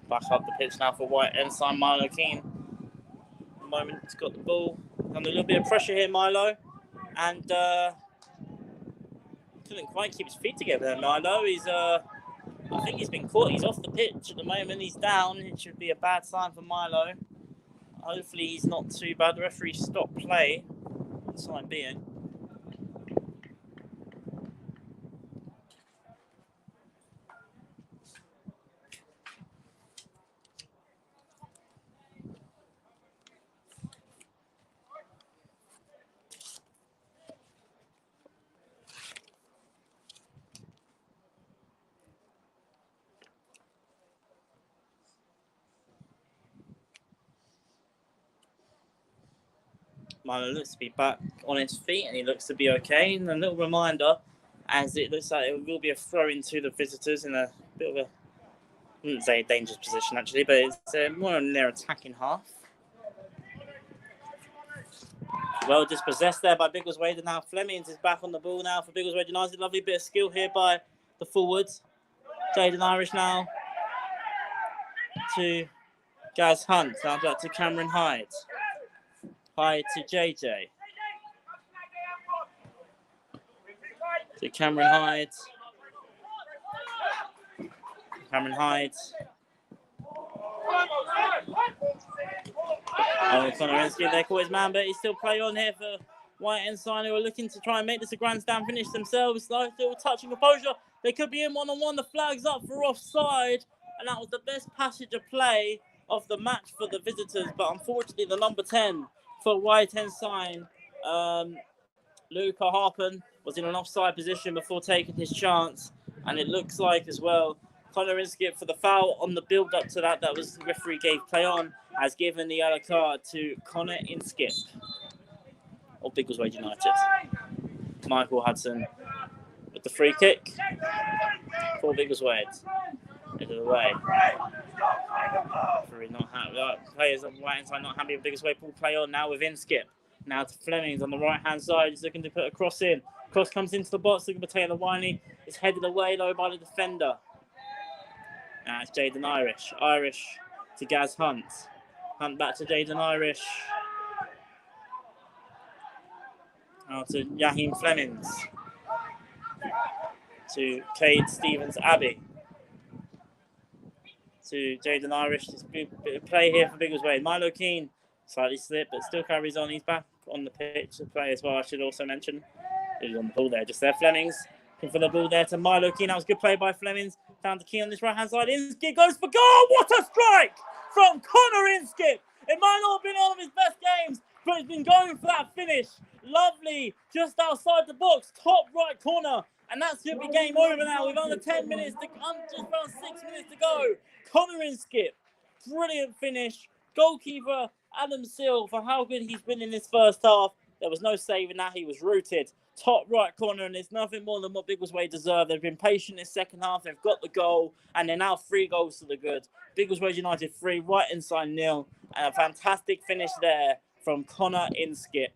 Back up the pitch now for White Ensign, Milo Keane. At the moment, he's got the ball. Under a little bit of pressure here, Milo. And couldn't quite keep his feet together there, Milo. I think he's been caught. He's off the pitch at the moment. He's down. It should be a bad sign for Milo. Hopefully he's not too bad. The referee stopped play for the time being. Milo looks to be back on his feet and he looks to be okay. And a little reminder, as it looks like it will be a throw into the visitors in a bit of a, I wouldn't say a dangerous position actually, but it's more in their attacking half. Well dispossessed there by Biggleswade, and now Flemings is back on the ball now for Biggleswade United. Lovely bit of skill here by the forwards. Jaden Irish now to Gaz Hunt, now back to Cameron Hyde. Hyde to JJ. To Cameron Hyde. Cameron Hyde. Oh, Connor Inskip there caught his man, but he's still play on here for White Ensign, who are looking to try and make this a grandstand finish themselves. Still touching composure. They could be in one-on-one. The flag's up for offside, and that was the best passage of play of the match for the visitors. But unfortunately, the number 10 for White Ensign, Luca Harpen, was in an offside position before taking his chance, and it looks like as well Connor Inskip, for the foul on the build-up to that was the referee gave play on, has given the yellow card to Connor Inskip of Biggleswade United. Michael Hudson with the free kick for Biggleswade. End of the way. Players on the right hand side not happy with Biggleswade. Pull play on now with Inskip. Now to Flemings on the right hand side. He's looking to put a cross in. Cross comes into the box, looking for Taylor Winey. It's headed away though by the defender. Now it's Jaden Irish. Irish to Gaz Hunt. Hunt back to Jaden Irish. Out to Yaheem Flemings. To Cade Stevens-Abbey. To Jaden Irish. Just bit of play here for Biggleswade. Milo Keane slightly slipped, but still carries on. He's back on the pitch to play as well, I should also mention. He was on the ball there, just there. Flemings looking for the ball there to Milo Keane. That was a good play by Flemings. Found the Keane on this right-hand side. Inskip goes for goal. What a strike from Connor Inskip. It might not have been one of his best games, but he's been going for that finish. Lovely, just outside the box, top right corner. And that should be game over now with under 10 minutes, just around 6 minutes to go. Connor Inskip, brilliant finish. Goalkeeper Adam Seal, for how good he's been in this first half. There was no saving that. He was rooted. Top right corner, and it's nothing more than what Biggleswade deserve. They've been patient in the second half. They've got the goal, and they're now 3 goals to the good. Biggleswade United 3, Right Ensign 0, and a fantastic finish there from Connor Inskip.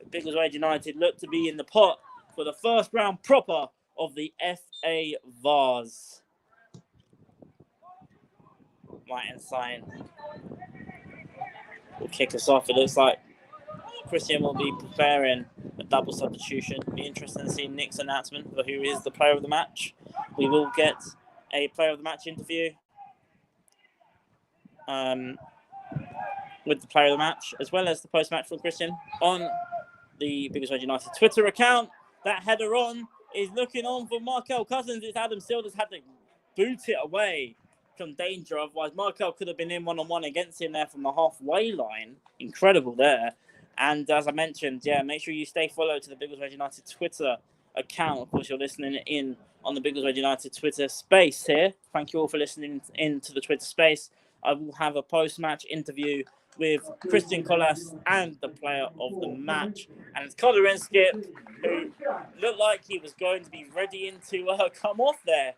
Biggleswade United look to be in the pot for the first round proper of the FA Vase. Right Ensign will kick us off. It looks like Christian will be preparing a double substitution. Be interesting to see Nick's announcement for who is the player of the match. We will get a player of the match interview with the player of the match, as well as the post-match from Christian on the Biggleswade United Twitter account. That header on is looking on for Markel Cousins. It's Adam Silder's had to boot it away from danger. Otherwise, Markel could have been in one-on-one against him there from the halfway line. Incredible there. And as I mentioned, yeah, make sure you stay followed to the Biggleswade United Twitter account. Of course, you're listening in on the Biggleswade United Twitter space here. Thank you all for listening in to the Twitter space. I will have a post-match interview with Christian Collas and the player of the match. And it's Connor Inskip, who looked like he was going to be ready to come off there.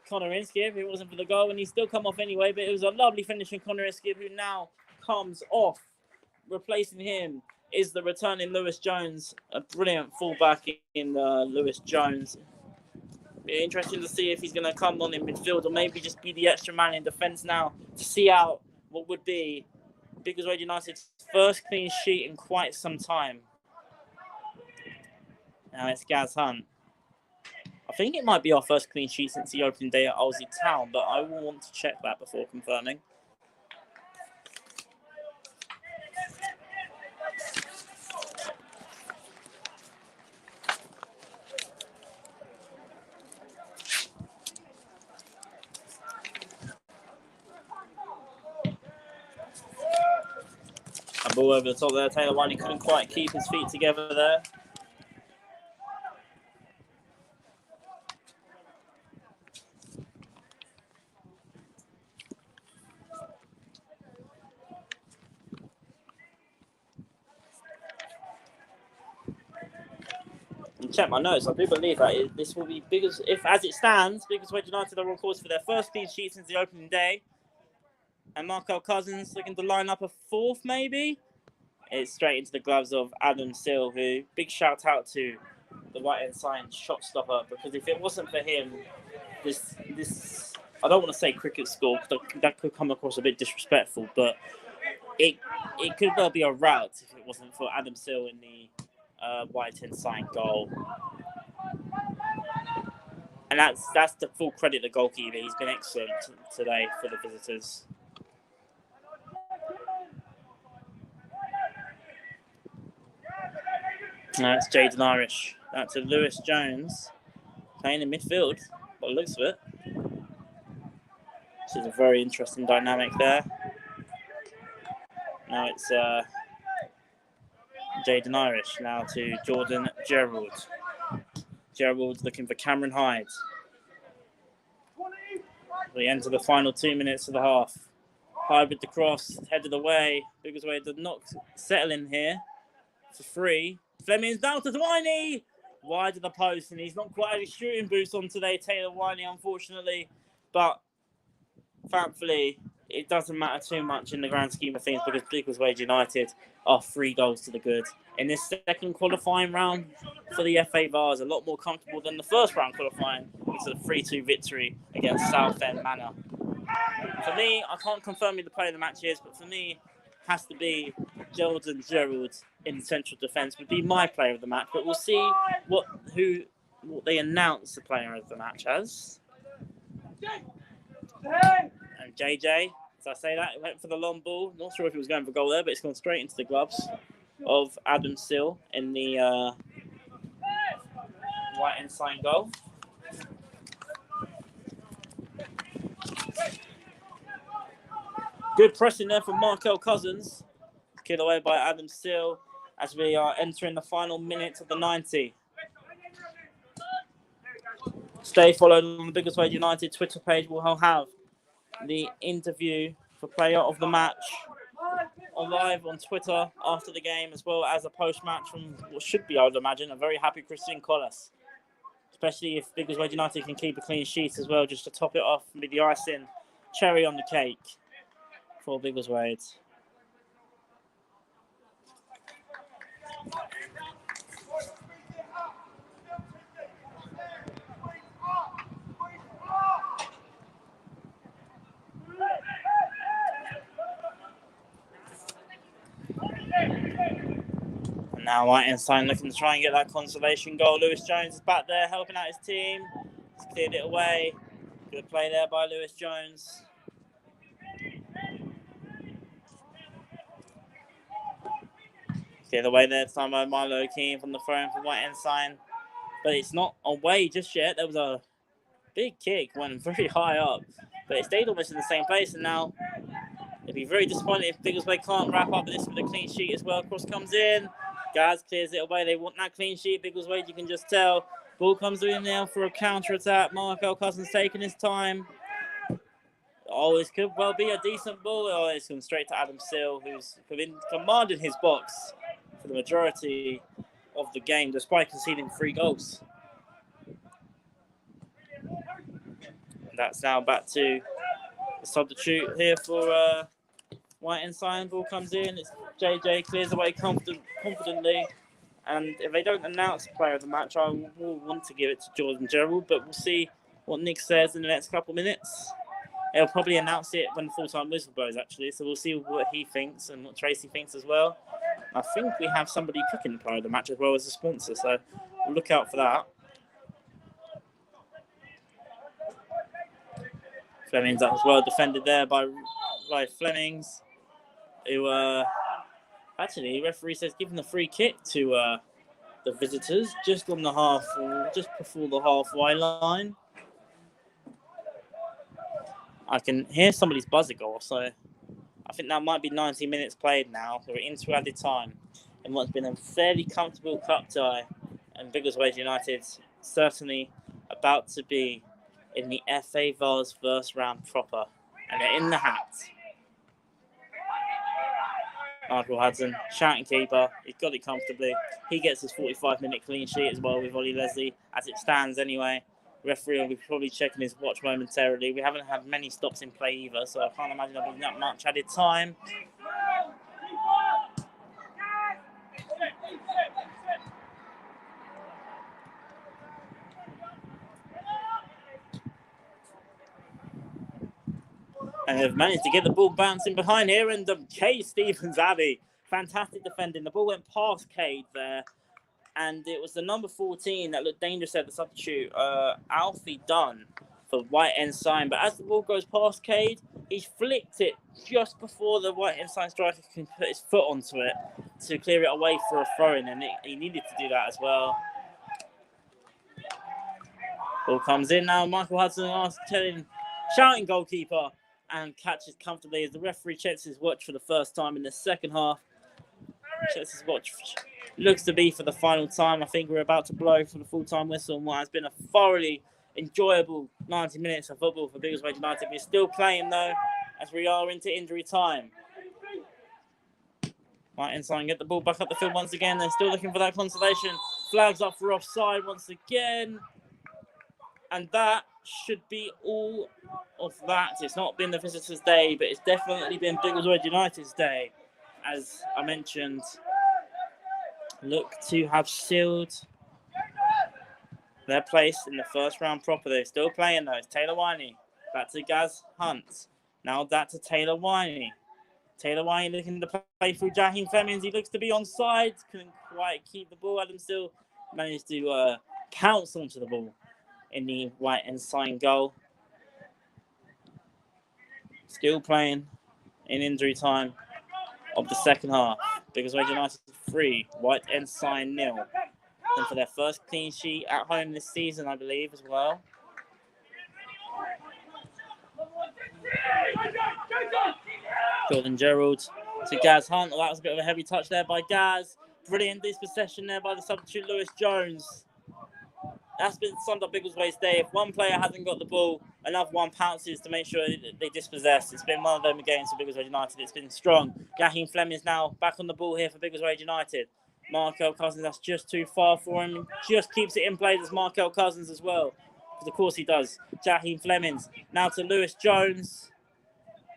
Connor Inskip, it wasn't for the goal, and he still come off anyway, but it was a lovely finish from Connor Inskip, who now comes off. Replacing him is the returning Lewis Jones, a brilliant fullback in Lewis Jones. Be interesting to see if he's going to come on in midfield or maybe just be the extra man in defence now to see out what would be Biggleswade United's first clean sheet in quite some time. Now it's Gaz Hunt. I think it might be our first clean sheet since the opening day at Olsey Town, but I will want to check that before confirming. A ball over the top there. Taylor Wiley couldn't quite keep his feet together there. Check my notes. I do believe that this will be as it stands, Biggleswade United are on course for their first clean sheet since the opening day. And Markel Cousins looking to line up a fourth, maybe. It's straight into the gloves of Adam Sill, who big shout out to the Right Ensign shot stopper, because if it wasn't for him, this I don't want to say cricket score because that could come across a bit disrespectful, but it could well be a rout if it wasn't for Adam Sill in the White Ensign goal. And that's the full credit to the goalkeeper. He's been excellent today for the visitors. Now it's Jaden Irish. That's to Lewis Jones playing in midfield, by the looks of it. This is a very interesting dynamic there. Now it's Jaden Irish now to Jordan Gerald. Gerald looking for Cameron Hyde. We enter the final 2 minutes of the half. Hyde with the cross, headed away. Biggleswade did not settle in here for free. Flemings down to Dwiney. Wide of the post, and he's not quite had his shooting boots on today, Taylor Wiley, unfortunately. But thankfully, it doesn't matter too much in the grand scheme of things because Biggleswade United are 3 goals to the good. In this second qualifying round for the FA Vase, a lot more comfortable than the first round qualifying. It's a 3-2 victory against Southend Manor. For me, I can't confirm who the player of the match is, but for me, has to be Jordan Gerald in central defence would be my player of the match. But we'll see what they announce the player of the match as. And JJ, as I say that, went for the long ball. Not sure if he was going for goal there, but it's gone straight into the gloves of Adam Sill in the White Ensign goal. Good pressing there from Markel Cousins. Killed away by Adam Sill as we are entering the final minutes of the 90. Stay followed on the Biggleswade United Twitter page. We'll have the interview for player of the match on live on Twitter after the game, as well as a post-match from what should be, I would imagine, a very happy Christian Collis. Especially if Biggleswade United can keep a clean sheet as well, just to top it off with the icing, cherry on the cake for Biggleswade. Now White Ensign looking to try and get that consolation goal. Lewis Jones is back there helping out his team. He's cleared it away. Good play there by Lewis Jones. Cleared away there this time by Milo Keane from the throw from White Ensign. But it's not away just yet. There was a big kick, went very high up. But it stayed almost in the same place, and now it'd be very disappointing if Biggleswade can't wrap up this with a clean sheet as well. Cross comes in. Gaz clears it away. They want that clean sheet. Biggleswade, you can just tell. Ball comes in now for a counter-attack. Markel Cousins taking his time. Oh, this could well be a decent ball. Oh, it's gone straight to Adam Sill, who's commanded his box for the majority of the game, despite conceding 3 goals. And that's now back to the substitute here for White Ensign. Ball comes in. It's JJ clears away confidently. And if they don't announce the player of the match, I will want to give it to Jordan Gerald, but we'll see what Nick says in the next couple of minutes. He'll probably announce it when the full-time whistle blows, actually, so we'll see what he thinks and what Tracy thinks as well. I think we have somebody picking the player of the match as well as a sponsor, so we'll look out for that. Flemings that was well defended there by Flemings, who actually, the referee says giving the free kick to the visitors just on the just before the halfway line. I can hear somebody's buzzer go off, so I think that might be 90 minutes played now. We're into added time in what's been a fairly comfortable cup tie, and Biggleswade United certainly about to be in the FA Vase first round proper, and they're in the hat. Michael Hudson, shouting keeper. He's got it comfortably. He gets his 45-minute clean sheet as well with Ollie Leslie, as it stands anyway. The referee will be probably checking his watch momentarily. We haven't had many stops in play either, so I can't imagine there'll be that much added time. And they've managed to get the ball bouncing behind here, and Kay Stevens-Abbey, fantastic defending. The ball went past Cade there, and it was the number 14 that looked dangerous at the substitute, Alfie Dunn for White Ensign. But as the ball goes past Cade, he's flicked it just before the White Ensign striker can put his foot onto it to clear it away for a throw-in, and he needed to do that as well. Ball comes in now. Michael Hudson shouting goalkeeper, and catches comfortably as the referee checks his watch for the first time in the second half. Checks his watch. Looks to be for the final time. I think we're about to blow for the full-time whistle on what has been a thoroughly enjoyable 90 minutes of football for Biggleswade United. We're still playing, though, as we are into injury time. White Ensign get the ball back up the field once again. They're still looking for that consolation. Flags up for offside once again. And that should be all of that. It's not been the visitors' day, but it's definitely been Biggleswade United's day. As I mentioned, look to have sealed their place in the first round proper. They're still playing, though. It's Taylor Winey Back to Gaz Hunt. Now that to Taylor Winey. Taylor Winey looking to play through Jaheim Flemings. He looks to be onside. Couldn't quite keep the ball. Adam still managed to pounce onto the ball in the White Ensign goal. Still playing in injury time of the second half. Biggleswade United 3, White Ensign 0. And for their first clean sheet at home this season, I believe, as well. Jordan Gerald to Gaz Hunt. Well, that was a bit of a heavy touch there by Gaz. Brilliant dispossession there by the substitute Lewis Jones. That's been summed up Biggleswade's day. If one player hasn't got the ball, another one pounces to make sure they dispossess. It's been one of them games for Biggleswade United. It's been strong. Jaheim Fleming is now back on the ball here for Biggleswade United. Markel Cousins, that's just too far for him. Just keeps it in play. There's Markel Cousins as well. Because of course he does. Jaheim Flemings. Now to Lewis Jones.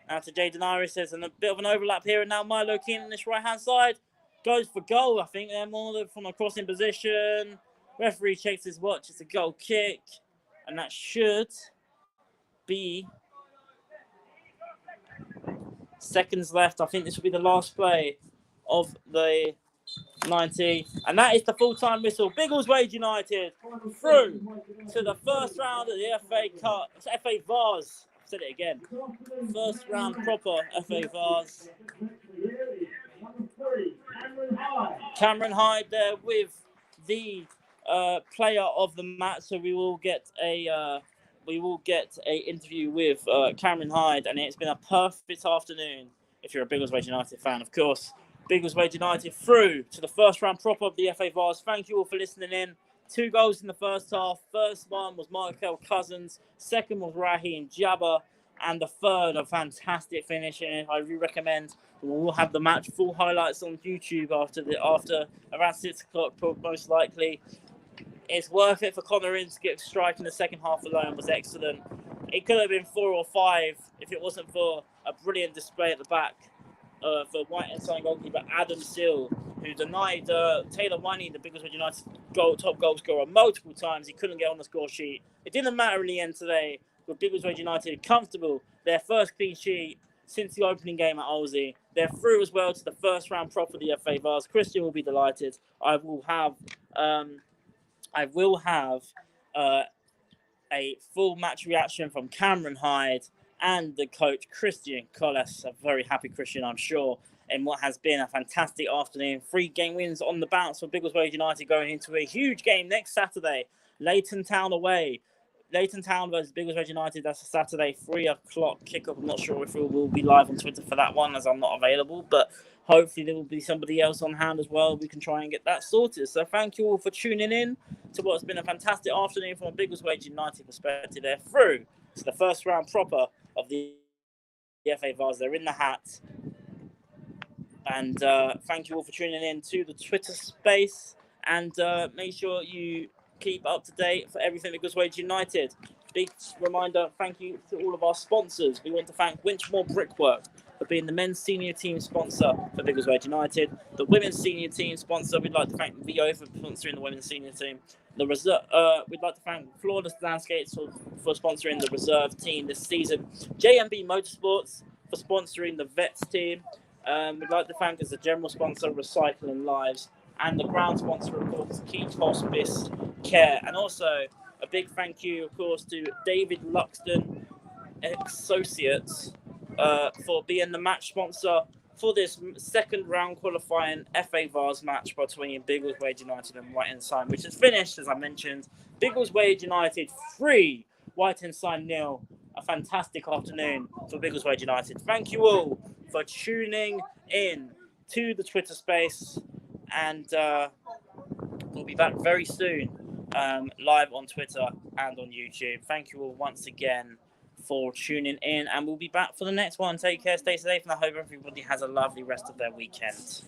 Now to Jaden Iris. There's a bit of an overlap here. And now Milo Keane on this right-hand side. Goes for goal, I think. They're more from a crossing position. Referee checks his watch. It's a goal kick. And that should be seconds left. I think this will be the last play of the 90. And that is the full-time whistle. Biggleswade United through to the first round of the FA Cup. It's FA Vase. I've said it again. First round proper FA Vase. Cameron Hyde there with the player of the match. So we will get a interview with Cameron Hyde, and it's been a perfect afternoon if you're a Biggleswade United fan, of course. Biggleswade United through to the first round proper of the FA Vase. Thank you all for listening in. 2 goals in the first half. First one was Michael Cousins. Second was Raheem Jabba. And the third, a fantastic finish. And I really recommend we'll have the match full highlights on YouTube after around 6 o'clock, most likely. It's worth it for Connor Ince to get a strike in the second half alone. Was excellent. It could have been 4 or 5 if it wasn't for a brilliant display at the back for White Ensign goalkeeper Adam Sill, who denied Taylor Winey, the Biggleswade United top goal scorer, multiple times. He couldn't get on the score sheet. It didn't matter in the end today, with Biggleswade United comfortable. Their first clean sheet since the opening game at Olsey. They're through as well to the first round prop of the FA Vase. Christian will be delighted. I will have a full match reaction from Cameron Hyde and the coach Christian Collis. A very happy Christian, I'm sure, in what has been a fantastic afternoon. 3 game wins on the bounce for Biggleswade United going into a huge game next Saturday. Leighton Town away. Leighton Town versus Biggleswade United. That's a Saturday 3 o'clock kickoff. I'm not sure if we will be live on Twitter for that one, as I'm not available, but hopefully there will be somebody else on hand as well. We can try and get that sorted. So thank you all for tuning in to what's been a fantastic afternoon from a Biggleswade United perspective. They're through to the first round proper of the FA Vase. They're in the hat. And thank you all for tuning in to the Twitter space. And make sure you keep up to date for everything Biggleswade United. Big reminder, thank you to all of our sponsors. We want to thank Winchmore Brickwork for being the men's senior team sponsor for Biggleswade United. The women's senior team sponsor, we'd like to thank VO for sponsoring the women's senior team. We'd like to thank Flawless Landscapes for sponsoring the reserve team this season. JMB Motorsports for sponsoring the vets team. We'd like to thank as the general sponsor, Recycling Lives. And the ground sponsor, of course, Keach Hospice Care. And also a big thank you, of course, to David Luxton Associates for being the match sponsor for this second round qualifying FA Vase match between Biggleswade United and White Ensign, which is finished, as I mentioned. Biggleswade United 3, White Ensign 0. A fantastic afternoon for Biggleswade United. Thank you all for tuning in to the Twitter space. And we'll be back very soon live on Twitter and on YouTube. Thank you all once again for tuning in, and we'll be back for the next one. Take care, stay safe, and I hope everybody has a lovely rest of their weekend.